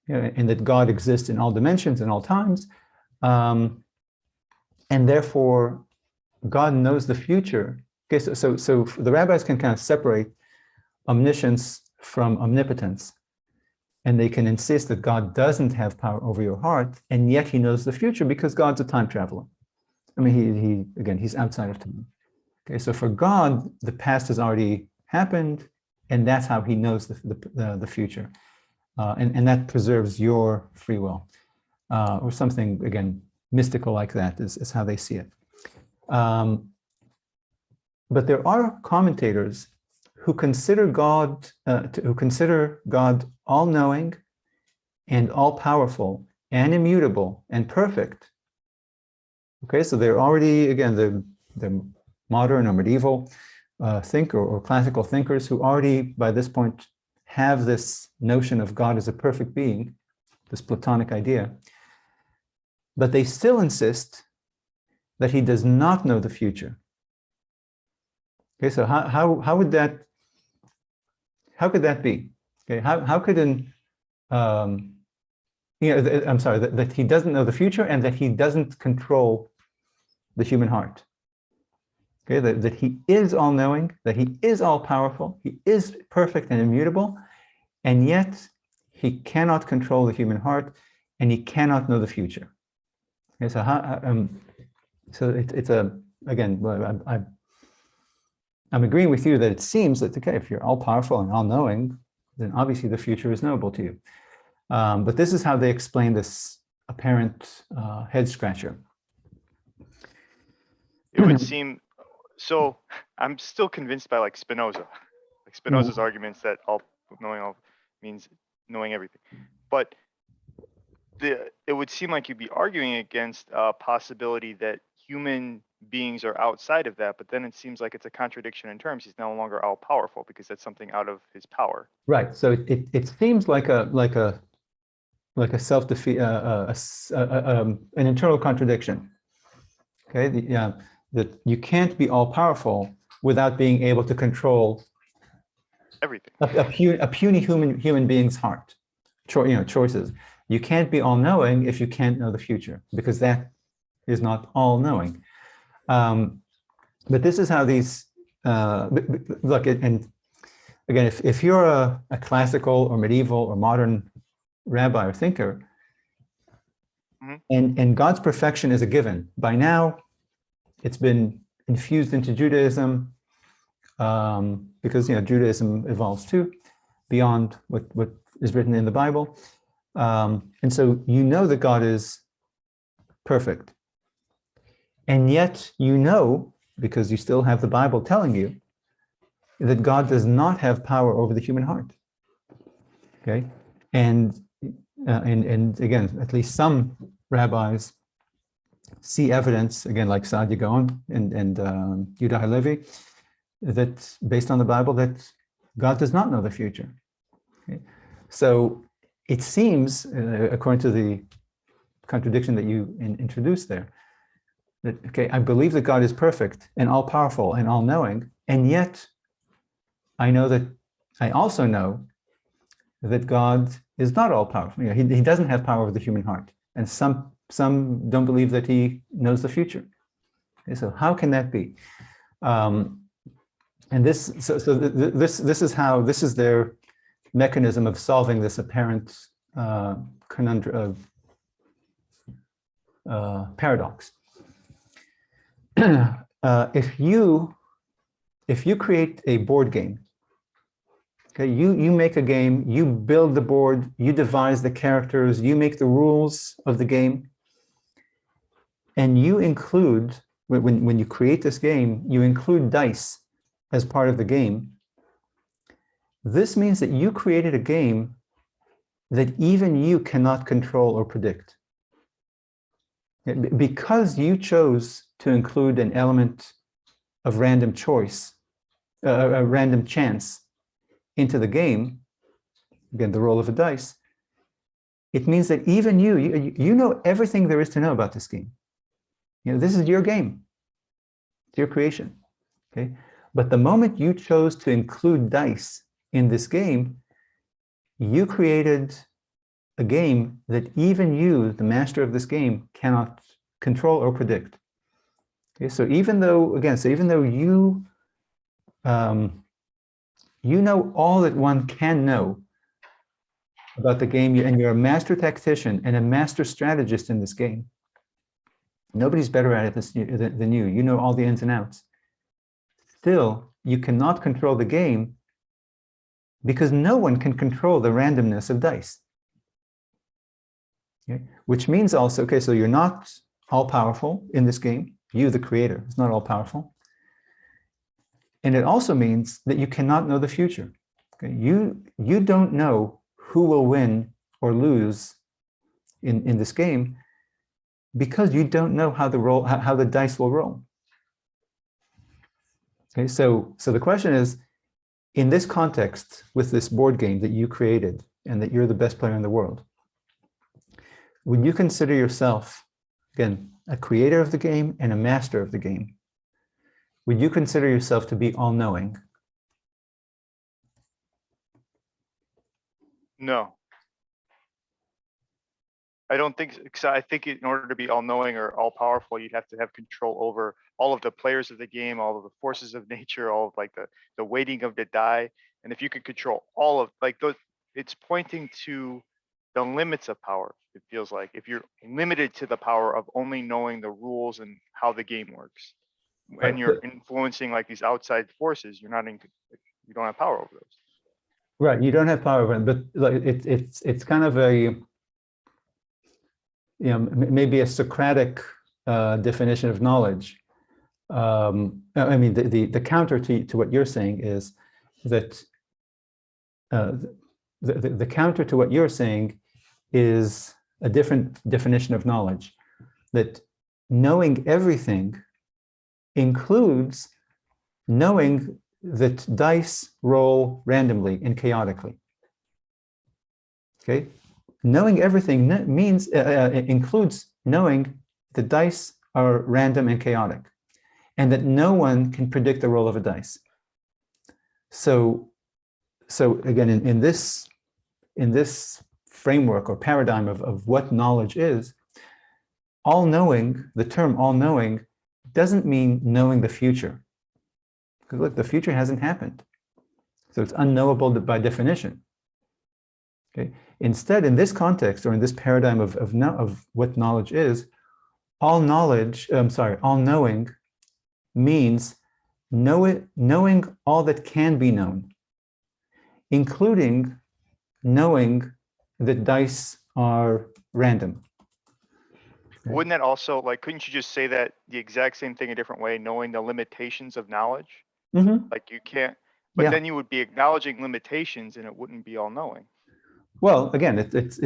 A: and that God exists in all dimensions and all times, and therefore God knows the future. Okay, so the rabbis can kind of separate omniscience from omnipotence, and they can insist that God doesn't have power over your heart, and yet he knows the future because God's a time traveler. I mean, he's outside of time. Okay, so for God, the past has already happened, and that's how he knows the future. And that preserves your free will, or something, again, mystical like that is how they see it. But there are commentators who consider God all-knowing and all-powerful and immutable and perfect. Okay, so they're already, again, the modern or medieval thinker or classical thinkers who already, by this point, have this notion of God as a perfect being, this Platonic idea, but they still insist that he does not know the future. Okay, so how would that how could that be? Okay, how could I'm sorry, that he doesn't know the future and that he doesn't control the human heart. Okay, that he is all-knowing, that he is all-powerful, he is perfect and immutable, and yet he cannot control the human heart, and he cannot know the future. Okay, so it's again, I'm agreeing with you that it seems that, okay, if you're all-powerful and all-knowing, then obviously the future is knowable to you. But this is how they explain this apparent head-scratcher.
B: It would seem, so I'm still convinced by like Spinoza, like Spinoza's arguments that knowing all means knowing everything. But it would seem like you'd be arguing against a possibility that human beings are outside of that, but then it seems like it's a contradiction in terms. He's no longer all powerful because that's something out of his power.
A: Right. So it seems like a self-defeat, an internal contradiction. Okay. That you can't be all powerful without being able to control
B: Everything.
A: A puny human being's heart, choices. You can't be all-knowing if you can't know the future, because that is not all-knowing. But this is how these look. And again, if you're a classical or medieval or modern rabbi or thinker, and God's perfection is a given, by now it's been infused into Judaism, because Judaism evolves too, beyond what is written in the Bible. And so you know that God is perfect. And yet because you still have the Bible telling you, that God does not have power over the human heart. Okay? And again, at least some rabbis see evidence, again, like Saadia Gaon and Yehuda Halevi, that based on the Bible, that God does not know the future. Okay? So it seems, according to the contradiction that you introduced there, that, okay, I believe that God is perfect and all-powerful and all-knowing, and yet I also know that God is not all-powerful. He doesn't have power over the human heart, and some don't believe that he knows the future. Okay, so how can that be? And this is their mechanism of solving this apparent conundrum of paradox. If you create a board game, okay, you make a game, you build the board, you devise the characters, you make the rules of the game, and you include, when you create this game, you include dice as part of the game. This means that you created a game that even you cannot control or predict. Because you chose to include an element of random choice, a random chance into the game, again, the roll of a dice, it means that even you know everything there is to know about this game. This is your game, it's your creation, okay? But the moment you chose to include dice in this game, you created a game that even you, the master of this game, cannot control or predict. Okay, so even though you you know all that one can know about the game, and you're a master tactician and a master strategist in this game. Nobody's better at it than you. You know all the ins and outs. Still, you cannot control the game because no one can control the randomness of dice. Okay? Which means also, okay, so you're not all-powerful in this game. You, the creator, is not all-powerful. And it also means that you cannot know the future. Okay? You don't know who will win or lose in this game because you don't know how the dice will roll. Okay, so the question is, in this context, with this board game that you created and that you're the best player in the world, would you consider yourself, again, a creator of the game and a master of the game? Would you consider yourself to be all-knowing?
B: No, I don't think, because I think in order to be all-knowing or all-powerful, you'd have to have control over all of the players of the game, all of the forces of nature, all of like the weighting of the die. And if you could control all of like those, it's pointing to the limits of power. It feels like if you're limited to the power of only knowing the rules and how the game works,
A: Right.
B: and you're influencing like these outside forces, you don't have power over those.
A: Right, you don't have power over it, but like it's kind of a, maybe a Socratic definition of knowledge. I mean, the counter to what you're saying is that the counter to what you're saying is a different definition of knowledge, that knowing everything includes knowing that dice roll randomly and chaotically. Okay, knowing everything means includes knowing the dice are random and chaotic, and that no one can predict the roll of a dice. So again, in this framework or paradigm of what knowledge is, all-knowing, the term all-knowing doesn't mean knowing the future. Because look, the future hasn't happened. So it's unknowable by definition. Okay. Instead, in this context, or in this paradigm of what knowledge is, all-knowing means knowing all that can be known, including knowing that dice are random. Okay.
B: Wouldn't that also, like, couldn't you just say that the exact same thing a different way, knowing the limitations of knowledge?
A: Mm-hmm.
B: Like you can't, but then you would be acknowledging limitations and it wouldn't be all knowing.
A: Well, again, it goes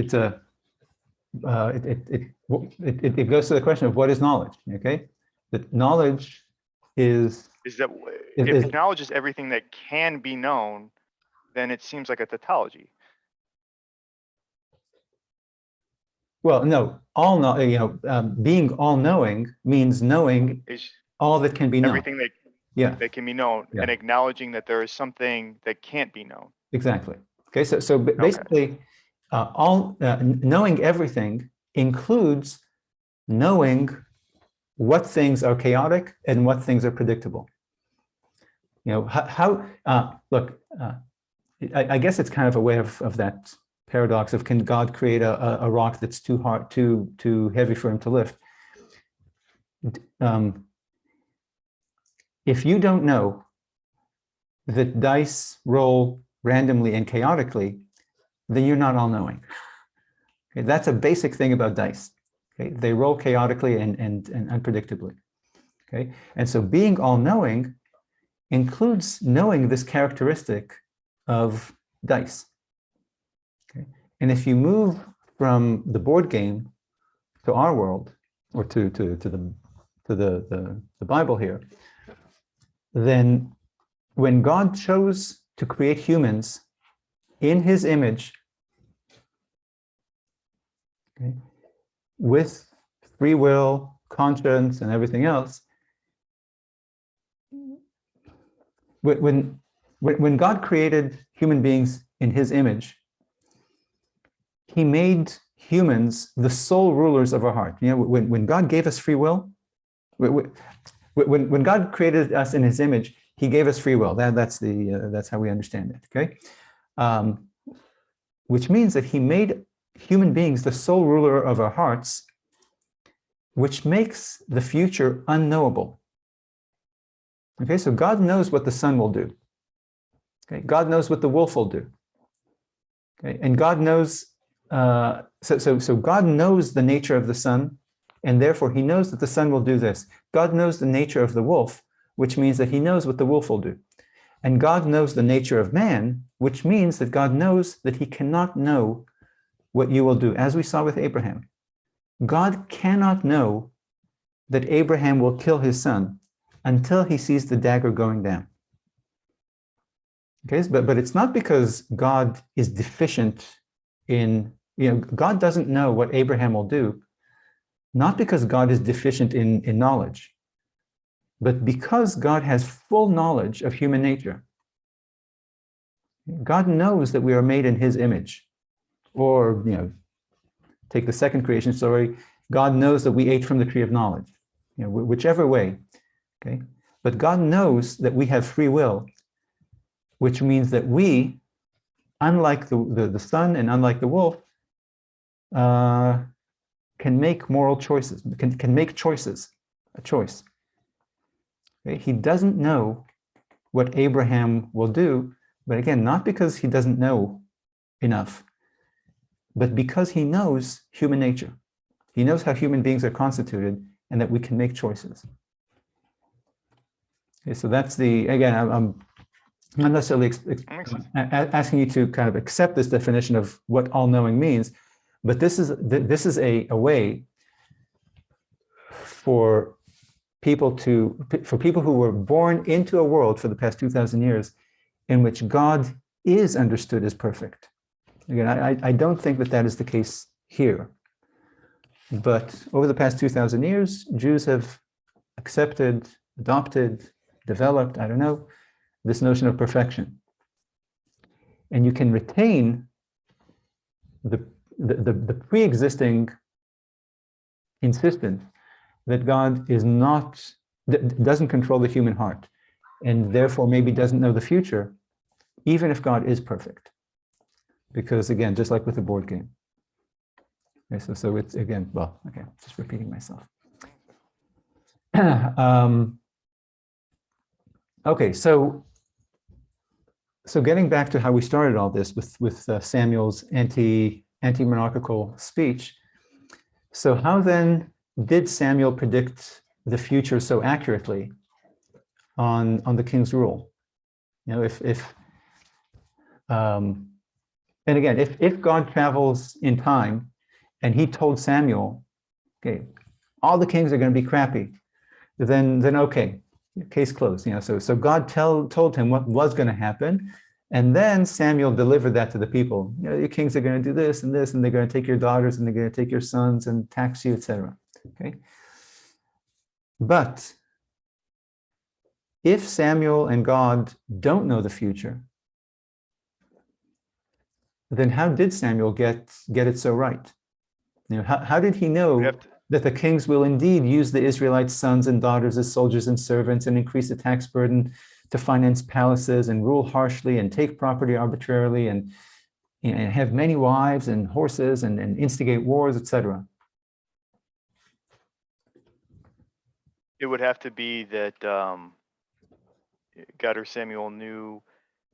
A: to the question of what is knowledge, okay? That knowledge is
B: that if knowledge is everything that can be known, then it seems like a tautology.
A: Well, no, being all-knowing means knowing
B: Is
A: all that can be known.
B: Everything that can be known, and acknowledging that there is something that can't be known.
A: Exactly. Okay, so basically, knowing everything includes knowing what things are chaotic and what things are predictable. I guess it's kind of a way of that paradox of, can God create a rock that's too hard, too heavy for him to lift? If you don't know that dice roll randomly and chaotically, then you're not all-knowing. Okay, that's a basic thing about dice. Okay, they roll chaotically and unpredictably. Okay, and so being all-knowing includes knowing this characteristic of dice. Okay, and if you move from the board game to our world, or to the Bible here, then when God chose to create humans in his image, okay, with free will, conscience, and everything else, when God created human beings in his image, he made humans the sole rulers of our heart. When God gave us free will, when God created us in his image, he gave us free will. That's how we understand it. Okay, which means that he made human beings the sole ruler of our hearts, which makes the future unknowable. Okay, so God knows what the sun will do. Okay, God knows what the wolf will do. Okay, and God knows. So God knows the nature of the sun, and therefore he knows that the sun will do this. God knows the nature of the wolf, which means that he knows what the wolf will do. And God knows the nature of man, which means that God knows that he cannot know what you will do, as we saw with Abraham. God cannot know that Abraham will kill his son until he sees the dagger going down. Okay, but it's not because God is deficient in, God doesn't know what Abraham will do, not because God is deficient in knowledge, but because God has full knowledge of human nature. God knows that we are made in his image. Or, take the second creation story, God knows that we ate from the tree of knowledge, whichever way, okay? But God knows that we have free will, which means that we, unlike the sun and unlike the wolf, can make moral choices, can make choices, a choice. Okay? He doesn't know what Abraham will do, but again, not because he doesn't know enough, but because he knows human nature. He knows how human beings are constituted and that we can make choices. Okay, so that's again, I'm not necessarily asking you to kind of accept this definition of what all-knowing means, but this is a way for people who were born into a world for the past 2,000 years in which God is understood as perfect. Again, I don't think that is the case here. But over the past 2,000 years, Jews have accepted, adopted, developed, I don't know, this notion of perfection. And you can retain the pre-existing insistence that God doesn't control the human heart, and therefore maybe doesn't know the future, even if God is perfect. Because again, just like with the board game. Okay, so it's again, well, okay, just repeating myself. Okay, so getting back to how we started all this with Samuel's anti-monarchical speech. So how then did Samuel predict the future so accurately on the king's rule? And again, if God travels in time and he told Samuel, okay, all the kings are going to be crappy, then okay, case closed. So God told him what was going to happen, and then Samuel delivered that to the people. Your kings are going to do this, and they're going to take your daughters, and they're going to take your sons and tax you, etc. Okay. But if Samuel and God don't know the future, then how did Samuel get it so right? How did he know that the kings will indeed use the Israelites' sons and daughters as soldiers and servants and increase the tax burden to finance palaces and rule harshly and take property arbitrarily and have many wives and horses and instigate wars, etc.?
B: It would have to be that God or Samuel knew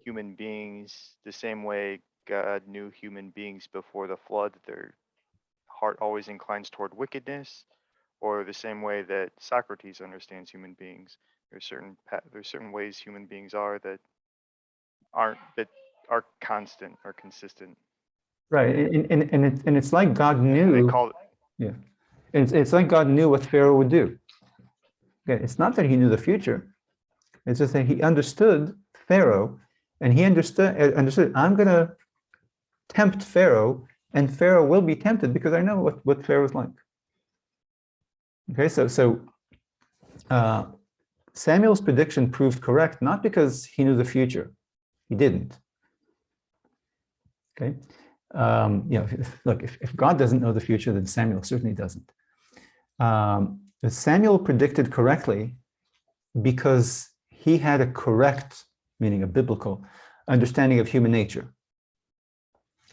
B: human beings the same way God knew human beings before the flood, that their heart always inclines toward wickedness, or the same way that Socrates understands human beings. There's certain ways human beings are that are constant or consistent.
A: Right, and it's like God knew.
B: They call it.
A: Yeah, it's like God knew what Pharaoh would do. Okay, it's not that he knew the future. It's just that he understood Pharaoh, and he understood I'm going to tempt Pharaoh, and Pharaoh will be tempted because I know what Pharaoh's like. Okay, so Samuel's prediction proved correct, not because he knew the future. He didn't. Okay, look, if God doesn't know the future, then Samuel certainly doesn't. Samuel predicted correctly because he had a correct, meaning a biblical, understanding of human nature.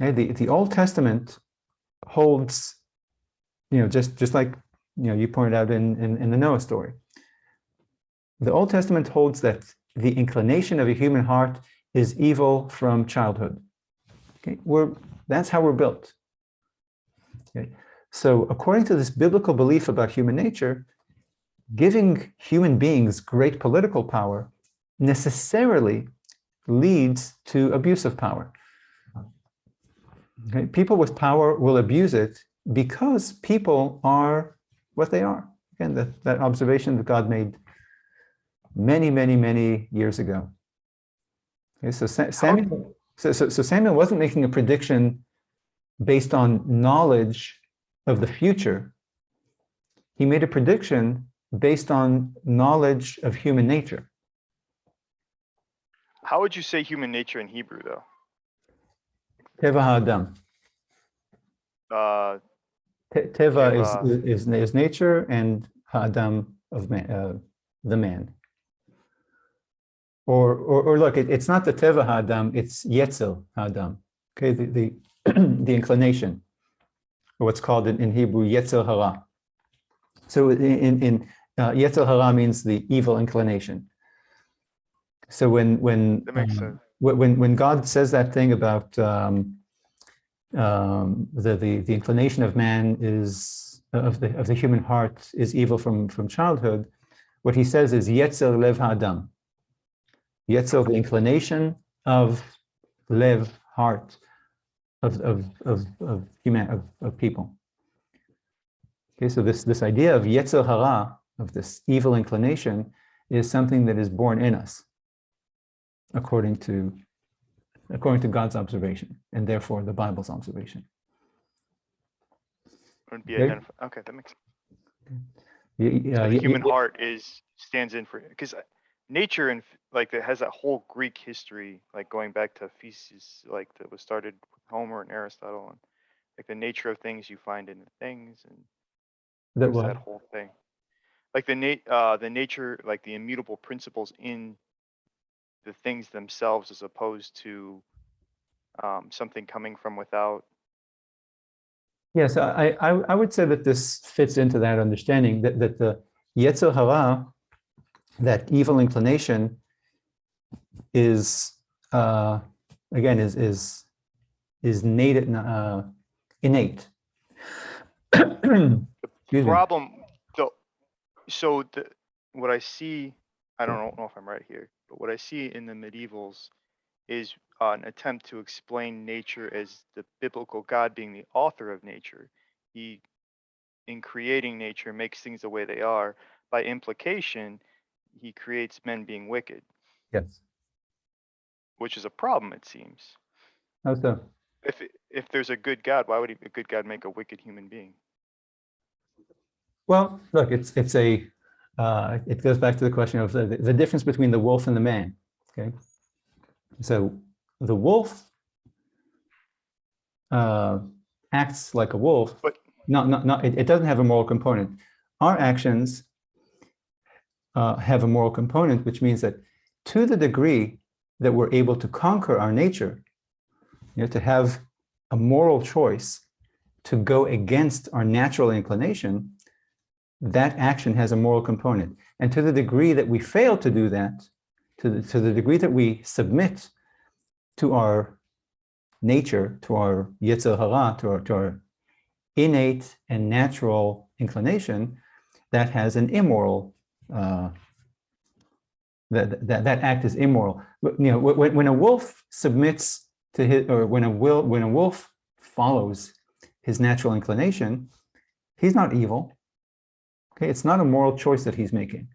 A: Okay, the Old Testament holds, just like you pointed out in the Noah story. The Old Testament holds that the inclination of a human heart is evil from childhood. Okay, that's how we're built. Okay, so according to this biblical belief about human nature, giving human beings great political power necessarily leads to abuse of power. Okay? People with power will abuse it because people are what they are. Again, that observation that God made many, many, many years ago. Okay, so Samuel wasn't making a prediction based on knowledge of the future. He made a prediction based on knowledge of human nature.
B: How would you say human nature in Hebrew, though?
A: Teva ha'adam. Teva
B: Teva.
A: is nature, and ha'adam of man, the man. Or look, it's not the teva ha'adam, it's yetzel ha'adam. Okay, the the inclination, or what's called in Hebrew yetzel hara. So in yetzel hara means the evil inclination. So when
B: That makes sense.
A: when God says that thing about the inclination of man is of the human heart is evil from childhood, what he says is yetzel lev ha'adam. Yetzel, the inclination of lev, heart of human of people. Okay, so this idea of yetzel hara, of this evil inclination, is something that is born in us, according to God's observation, and therefore the Bible's observation.
B: Would be
A: Okay.
B: identified. Okay, that makes sense.
A: So
B: So the human heart stands in for, because nature and like that has that whole Greek history, like going back to Thesis, like that was started with Homer and Aristotle, and like the nature of things you find in the things, and that whole thing, like the nature, like the immutable principles in the things themselves, as opposed to something coming from without.
A: Yes, I would say that this fits into that understanding that the yetzer hara, that evil inclination, is again is innate. Innate. Excuse me.
B: Problem, though, so what I see, I don't know if I'm right here, but what I see in the medievals is an attempt to explain nature as the biblical God being the author of nature. He, in creating nature, makes things the way they are. By implication, he creates men being wicked,
A: Yes.
B: which is a problem, it seems.
A: How so?
B: If there's a good God, why would a good God make a wicked human being?
A: Well, look, it goes back to the question of the difference between the wolf and the man. Okay, so the wolf acts like a wolf.
B: But
A: It doesn't have a moral component. Our actions have a moral component, which means that to the degree that we're able to conquer our nature, to have a moral choice to go against our natural inclination, that action has a moral component. And to the degree that we fail to do that, to the degree that we submit to our nature, to our yetzer hara, to our innate and natural inclination, that has an immoral, that act is immoral. When a wolf submits to his, or when a wolf follows his natural inclination, he's not evil. Okay, it's not a moral choice that he's making.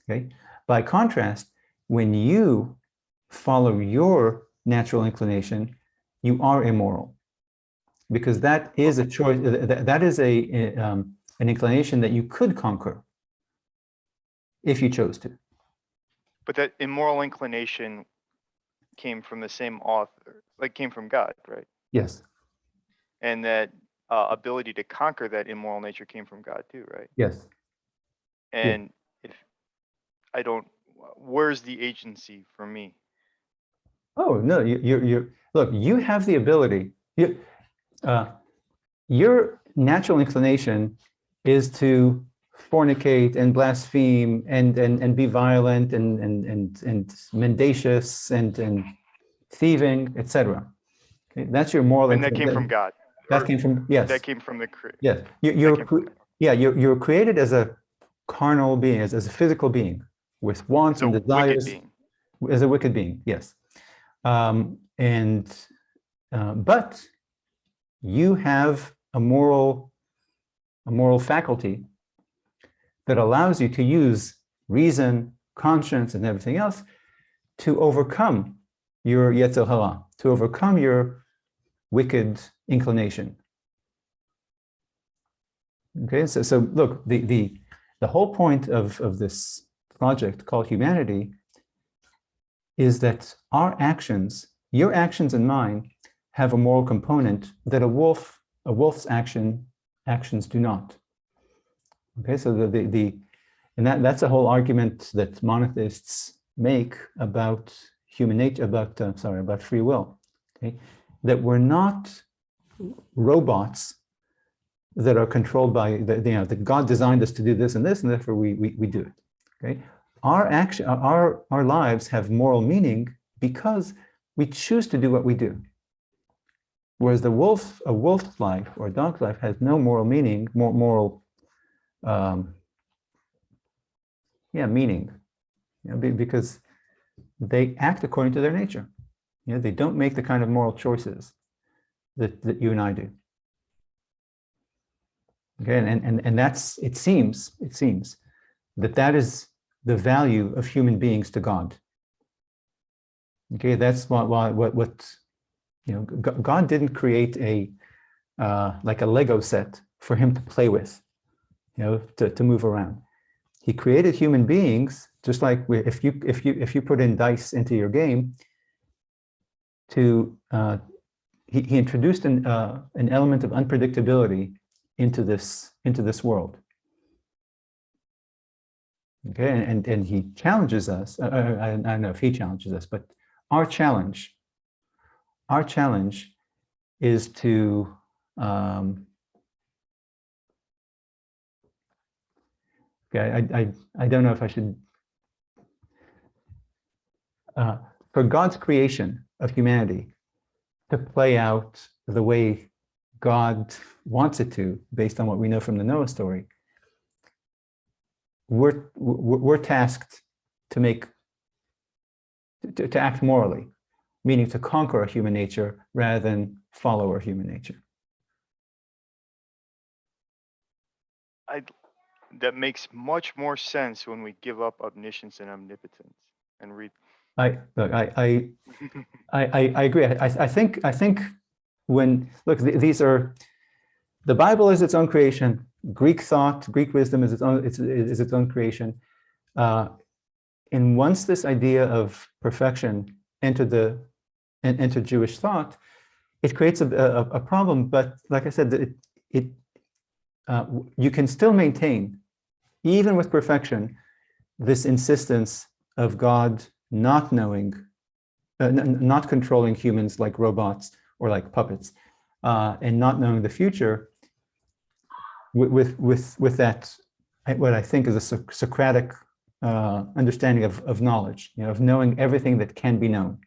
A: Okay, by contrast, when you follow your natural inclination, you are immoral, because that is a choice. That is an inclination that you could conquer if you chose to.
B: But that immoral inclination came from the same author, like came from God, right?
A: Yes.
B: And that ability to conquer that immoral nature came from God too, right?
A: Yes.
B: And if I don't, where's the agency for me?
A: Oh no, you're look. You have the ability. Your natural inclination is to fornicate and blaspheme and be violent and mendacious and thieving, etc. Okay, that's your moral.
B: And that came from God.
A: That came from, yes.
B: That came from the
A: yes. You're created as a carnal being, as a physical being, with wants and desires.
B: Wicked being.
A: As a wicked being, yes. But you have a moral faculty that allows you to use reason, conscience, and everything else to overcome your yetzer hara, to overcome your wicked inclination. Okay, so look, the whole point of this project called humanity is that our actions, your actions and mine, have a moral component that a wolf A wolf's actions do not. Okay, so that's a whole argument that monotheists make about human nature, about free will. Okay, that we're not robots that are controlled by that God designed us to do this and this, and therefore we do it. Okay, our lives have moral meaning because we choose to do what we do. Whereas a wolf's life or a dog's life has no moral meaning, meaning, because they act according to their nature. They don't make the kind of moral choices that you and I do. Okay, and that's it seems that is the value of human beings to God. Okay, that's what God didn't create like a Lego set for him to play with, to move around. He created human beings, just like if you put in dice into your game, he introduced an element of unpredictability into this world. Okay, and he challenges us. I don't know if he challenges us, but our challenge is to I don't know if I should for God's creation of humanity to play out the way God wants it to, based on what we know from the Noah story. We're tasked to act morally, meaning to conquer our human nature rather than follow our human nature.
B: That makes much more sense when we give up omniscience and omnipotence and read.
A: I agree. I think when these are, the Bible is its own creation. Greek thought, Greek wisdom is its own creation. And once this idea of perfection entered Jewish thought, it creates a problem. But like I said, you can still maintain, even with perfection, this insistence of God not knowing, not controlling humans like robots or like puppets, and not knowing the future. With that, what I think is a Socratic understanding of knowledge, of knowing everything that can be known,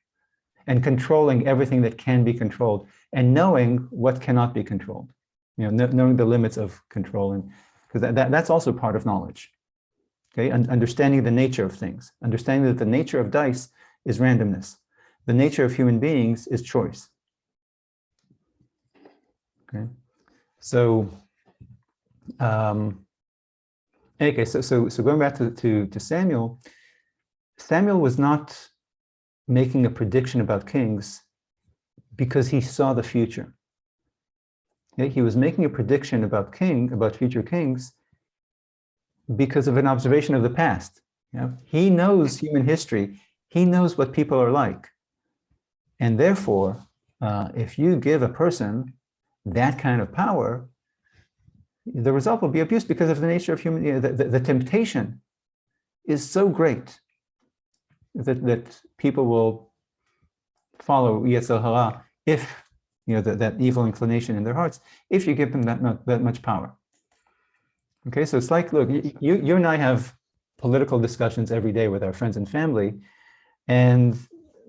A: and controlling everything that can be controlled, and knowing what cannot be controlled. Knowing the limits of control, and because that's also part of knowledge. Okay, understanding the nature of things, understanding that the nature of dice is randomness, the nature of human beings is choice. Okay, so okay, so going back to Samuel. Samuel was not making a prediction about kings because he saw the future. Okay? He was making a prediction about future kings because of an observation of the past. He knows human history. He knows what people are like. And therefore, if you give a person that kind of power, the result will be abuse because of the nature of human, the temptation is so great that people will follow Yetzer Hara if, that evil inclination in their hearts, if you give them that much power. Okay, so it's like, look, you and I have political discussions every day with our friends and family, and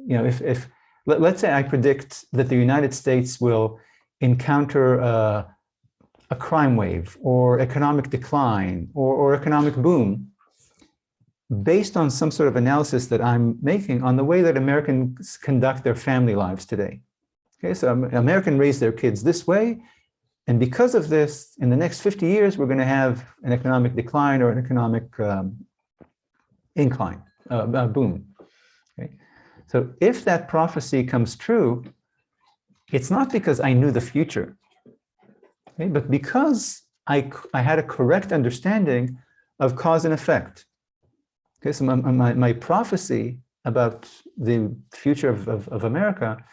A: if let's say I predict that the United States will encounter a crime wave or economic decline or economic boom, based on some sort of analysis that I'm making on the way that Americans conduct their family lives today. Okay, so Americans raise their kids this way, and because of this, in the next 50 years, we're going to have an economic decline or an economic incline, boom. Okay? So if that prophecy comes true, it's not because I knew the future, okay, but because I had a correct understanding of cause and effect. Okay, so my prophecy about the future of America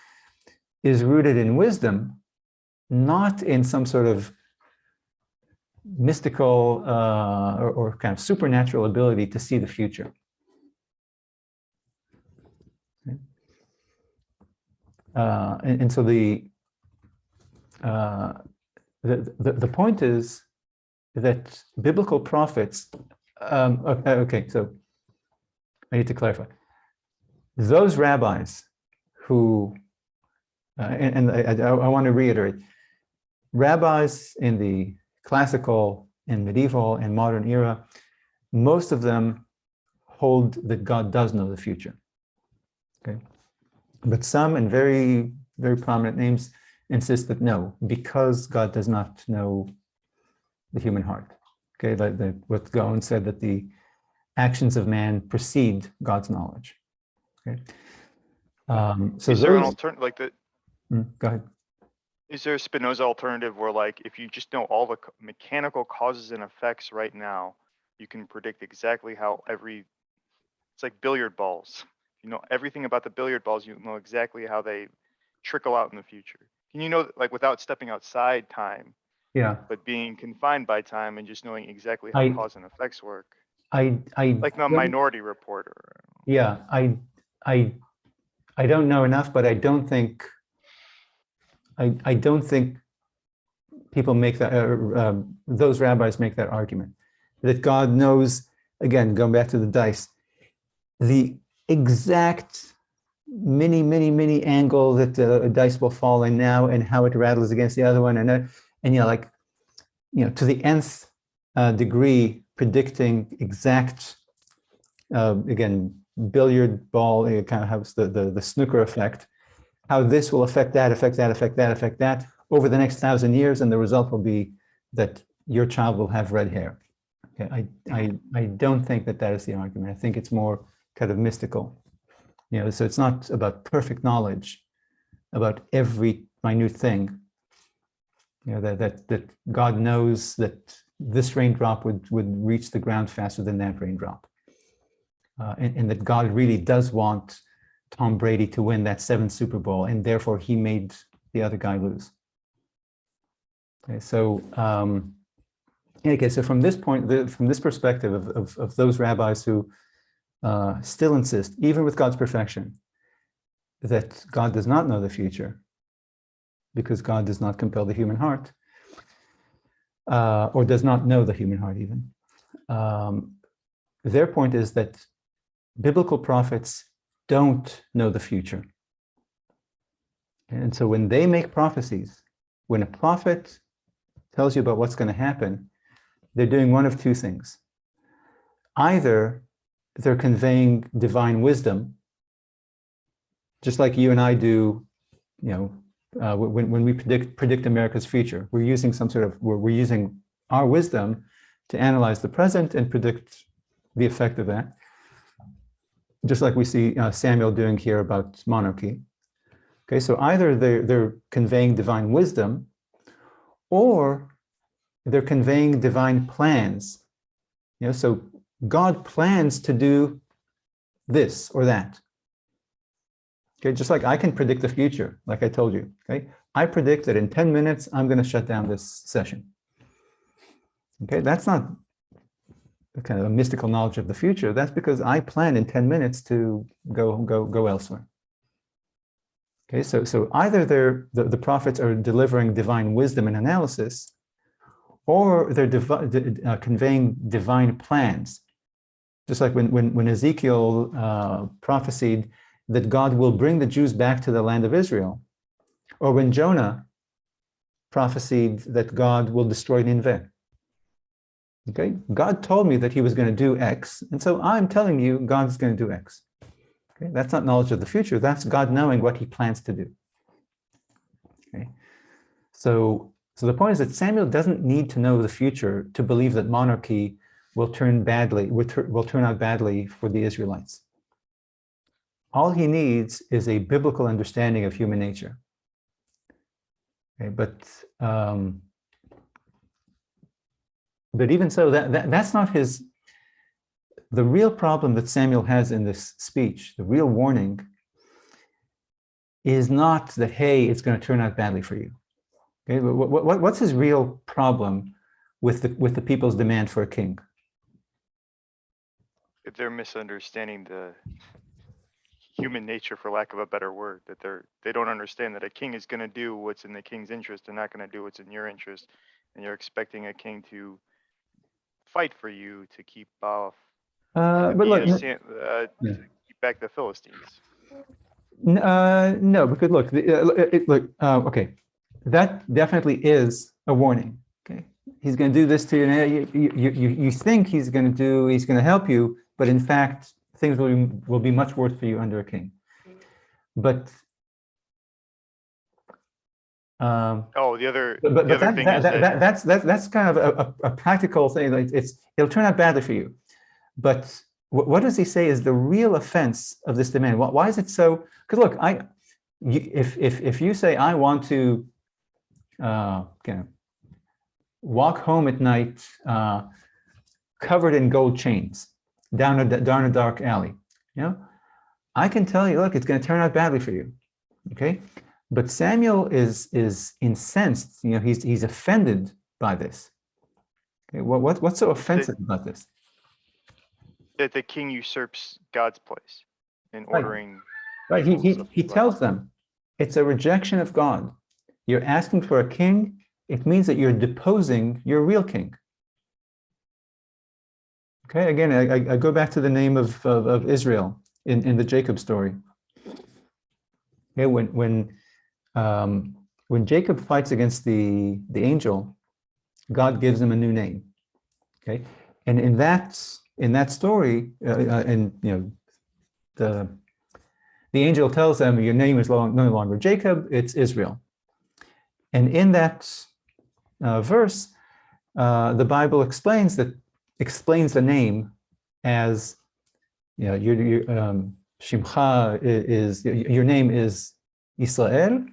A: is rooted in wisdom, not in some sort of mystical or kind of supernatural ability to see the future. Okay. And so the point is that biblical prophets, okay, so I need to clarify. Those rabbis who, and I want to reiterate, rabbis in the classical and medieval and modern era, most of them hold that God does know the future. Okay, but some, and very, very prominent names, insist that no, because God does not know the human heart. Okay, like what Gaon said, that the actions of man precede God's knowledge. Okay, so
B: is there an alternative, like the?
A: Go ahead.
B: Is there a Spinoza alternative where, like, if you just know all the mechanical causes and effects right now, you can predict exactly how it's like billiard balls. You know everything about the billiard balls, you know exactly how they trickle out in the future. Can you know, like, without stepping outside time,
A: Yeah,
B: but being confined by time and just knowing exactly how cause and effects work?
A: I
B: Like the Minority Report.
A: Yeah, I don't know enough, but I don't think people make that, those rabbis make that argument, that God knows, again, going back to the dice, the exact mini angle that the dice will fall in now and how it rattles against the other one. And like, to the nth degree, predicting exact, again, billiard ball, it kind of has the snooker effect, how this will affect that, affect that, affect that, affect that over the next 1,000 years, and the result will be that your child will have red hair. Okay, I don't think that is the argument. I think it's more kind of mystical. So it's not about perfect knowledge about every minute thing. That God knows that this raindrop would reach the ground faster than that raindrop. And that God really does want Tom Brady to win that 7th Super Bowl, and therefore he made the other guy lose. Okay, so so from this point, from this perspective of those rabbis who still insist, even with God's perfection, that God does not know the future, because God does not compel the human heart, or does not know the human heart even. Their point is that biblical prophets don't know the future. And so when they make prophecies, when a prophet tells you about what's going to happen, they're doing one of two things. Either they're conveying divine wisdom, just like you and I do, when we predict America's future. We're using we're using our wisdom to analyze the present and predict the effect of that. Just like we see Samuel doing here about monarchy. Okay, so either they're conveying divine wisdom, or they're conveying divine plans. So God plans to do this or that. Okay, just like I can predict the future, like I told you. Okay, I predict that in 10 minutes I'm going to shut down this session. Okay, that's not kind of a mystical knowledge of the future. That's because I plan in 10 minutes to go elsewhere. Okay, so either the prophets are delivering divine wisdom and analysis, or they're conveying divine plans. Just like when Ezekiel prophesied that God will bring the Jews back to the land of Israel, or when Jonah prophesied that God will destroy Nineveh. Okay, God told me that he was going to do X, and so I'm telling you God's going to do X. Okay, that's not knowledge of the future, that's God knowing what he plans to do. Okay, so the point is that Samuel doesn't need to know the future to believe that monarchy will turn out badly for the Israelites. All he needs is a biblical understanding of human nature. Okay, but even so, that's not his. The real problem that Samuel has in this speech, the real warning, is not that, hey, it's going to turn out badly for you. Okay, what's his real problem with the people's demand for a king?
B: If they're misunderstanding the human nature, for lack of a better word, that they don't understand that a king is going to do what's in the king's interest and not going to do what's in your interest, and you're expecting a king to fight for you to keep off to
A: But
B: be
A: look,
B: a
A: yeah.
B: to keep back the Philistines.
A: No, because look, okay, that definitely is a warning. Okay, he's going to do this to you. Now you think he's going to help you, but in fact, things will be much worse for you under a king. But
B: The other
A: that,
B: thing is that
A: that's kind of a practical thing. Like it'll turn out badly for you. But what does he say is the real offense of this demand? Why is it so? Because look, if you say I want to walk home at night covered in gold chains down a dark alley, I can tell you, look, it's going to turn out badly for you. Okay, but Samuel is incensed. He's offended by this. Okay, what's so offensive about this?
B: that the king usurps God's place in
A: Right.
B: ordering.
A: Right. He tells them it's a rejection of God. You're asking for a king. It means that you're deposing your real king. Okay. Again, I go back to the name of Israel in the Jacob story. Okay. When Jacob fights against the angel, God gives him a new name. Okay. And in that story, the angel tells them, your name is no longer Jacob, it's Israel. And in that verse, the Bible explains the name as, Shimcha is, your name is Israel,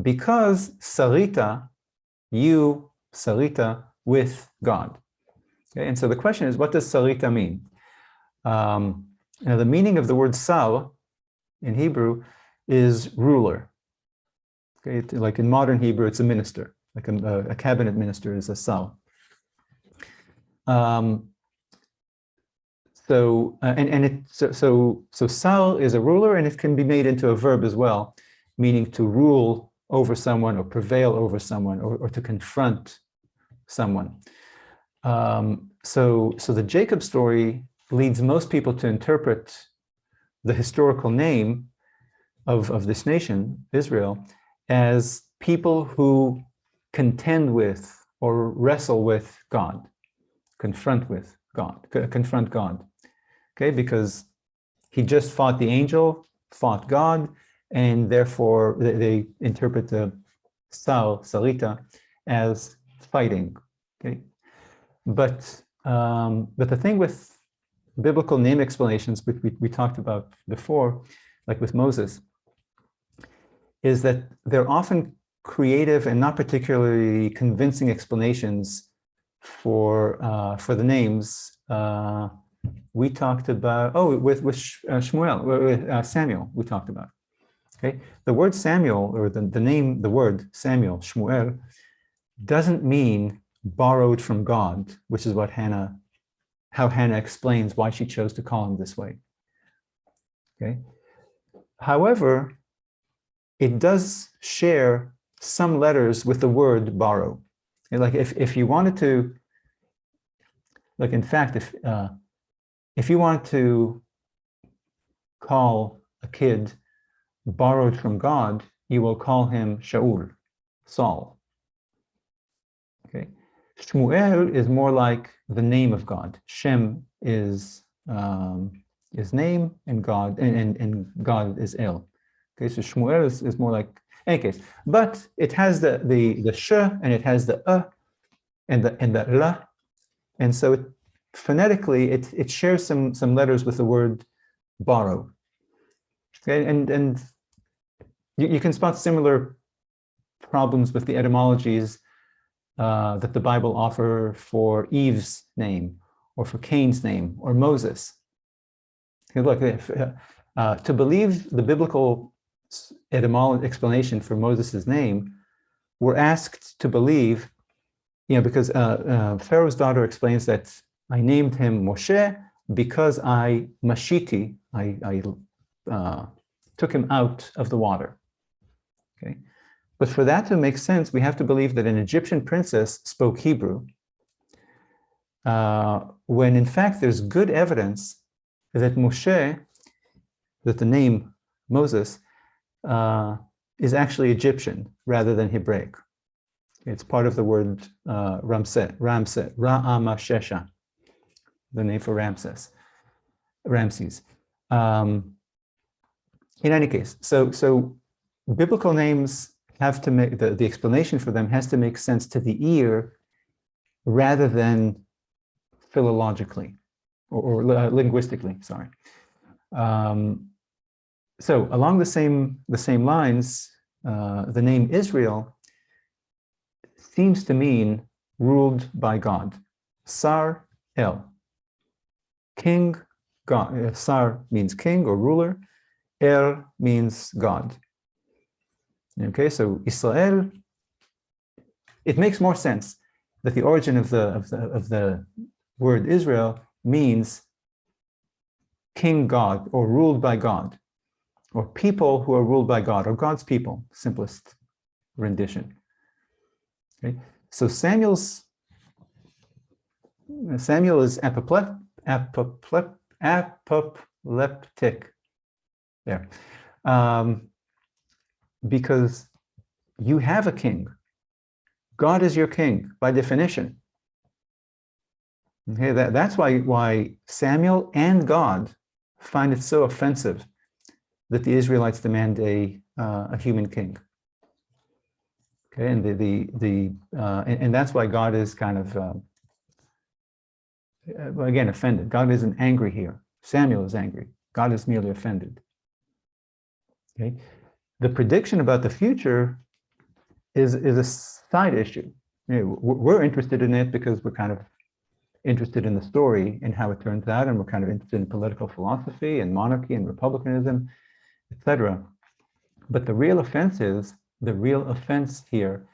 A: because Sarita, you Sarita with God. Okay? And so the question is, what does Sarita mean? The meaning of the word Sar in Hebrew is ruler. Okay, like in modern Hebrew, it's a minister, like a cabinet minister is a Sar. So Sar is a ruler, and it can be made into a verb as well, meaning to rule over someone or prevail over someone or to confront someone. So the Jacob story leads most people to interpret the historical name of this nation, Israel, as people who contend with or wrestle with God, confront God. Okay, because he just fought the angel, fought God, and therefore they interpret the Sarita as fighting. Okay, but the thing with biblical name explanations, which we talked about before, like with Moses, is that they're often creative and not particularly convincing explanations for the names. We talked about with Shmuel, with Samuel. We talked about. Okay, the word Samuel, or the word Samuel, Shmuel, doesn't mean borrowed from God, which is how Hannah explains why she chose to call him this way. Okay, however, it does share some letters with the word borrow. And like if you wanted to, like in fact, if you want to call a kid borrowed from God, you will call him Shaul, Saul. Okay, Shmuel is more like the name of God. Shem is name, and God and God is El. Okay, so Shmuel is more like, in any case, but it has the sh and it has the and the la, and so phonetically it shares some letters with the word borrow. Okay, and you can spot similar problems with the etymologies that the Bible offer for Eve's name, or for Cain's name, or Moses. Okay, look, to believe the biblical etymology explanation for Moses' name, were asked to believe, because Pharaoh's daughter explains that I named him Moshe because I took him out of the water. Okay, but for that to make sense, we have to believe that an Egyptian princess spoke Hebrew, when in fact there's good evidence that Moshe, that the name Moses, is actually Egyptian rather than Hebraic. It's part of the word Ramses, Ra'amashesha, the name for Ramses. In any case, so biblical names have to make, the explanation for them has to make sense to the ear rather than philologically or linguistically, sorry. So along the same lines, the name Israel seems to mean ruled by God. Sar El, king, God. Sar means king or ruler. El means God. Okay, so Israel, it makes more sense that the origin of the word Israel means king God or ruled by God, or people who are ruled by God, or God's people, simplest rendition. Okay, so Samuel is apoplectic there, because you have a king. God is your king by definition. Okay, that's why Samuel and God find it so offensive that the Israelites demand a human king. Okay, and and that's why God is kind of again offended. God isn't angry here. Samuel is angry. God is merely offended. Okay, the prediction about the future is a side issue. We're interested in it because we're kind of interested in the story and how it turns out, and we're kind of interested in political philosophy and monarchy and republicanism, etc. But the real offense here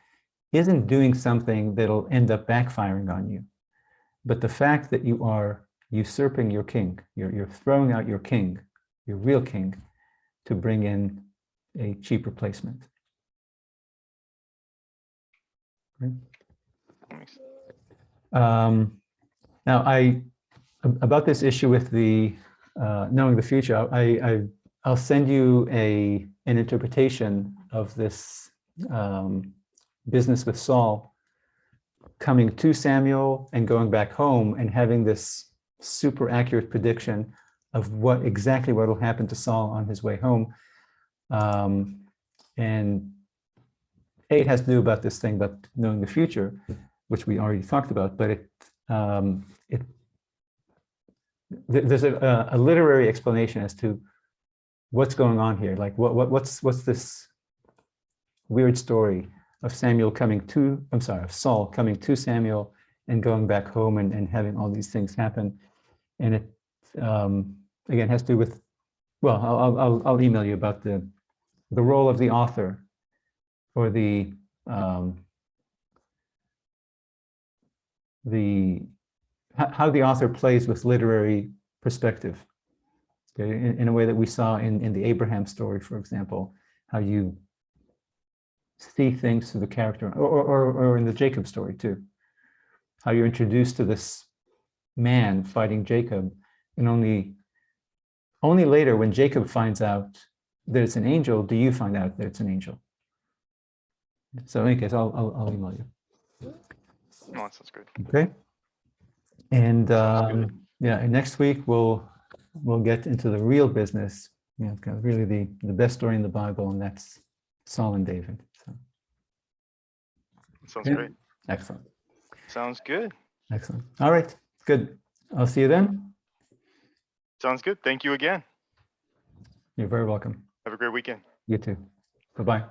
A: isn't doing something that'll end up backfiring on you, but the fact that you are usurping your king, you're throwing out your king, your real king, to bring in a cheap replacement. Right? Now, about this issue with the knowing the future, I'll send you an interpretation of this business with Saul coming to Samuel and going back home and having this super accurate prediction of exactly what will happen to Saul on his way home. And it has to do about this thing about knowing the future, which we already talked about, but there's a literary explanation as to what's going on here. Like what's this weird story of Saul coming to Samuel and going back home and having all these things happen. And it again has to do with, well, I'll email you about the role of the author, or how the author plays with literary perspective, okay, in a way that we saw in the Abraham story, for example, how you see things through the character, or in the Jacob story too, how you're introduced to this man fighting Jacob, and only later, when Jacob finds out that it's an angel, do you find out that it's an angel. So in any case, I'll email you.
B: No, that sounds good.
A: Okay. And yeah, and next week we'll get into the real business, kind of really the best story in the Bible, and that's Saul and David. So.
B: Sounds great.
A: Excellent.
B: Sounds good.
A: Excellent. All right. Good. I'll see you then.
B: Sounds good. Thank you again.
A: You're very welcome.
B: Have a great weekend.
A: You too. Bye-bye.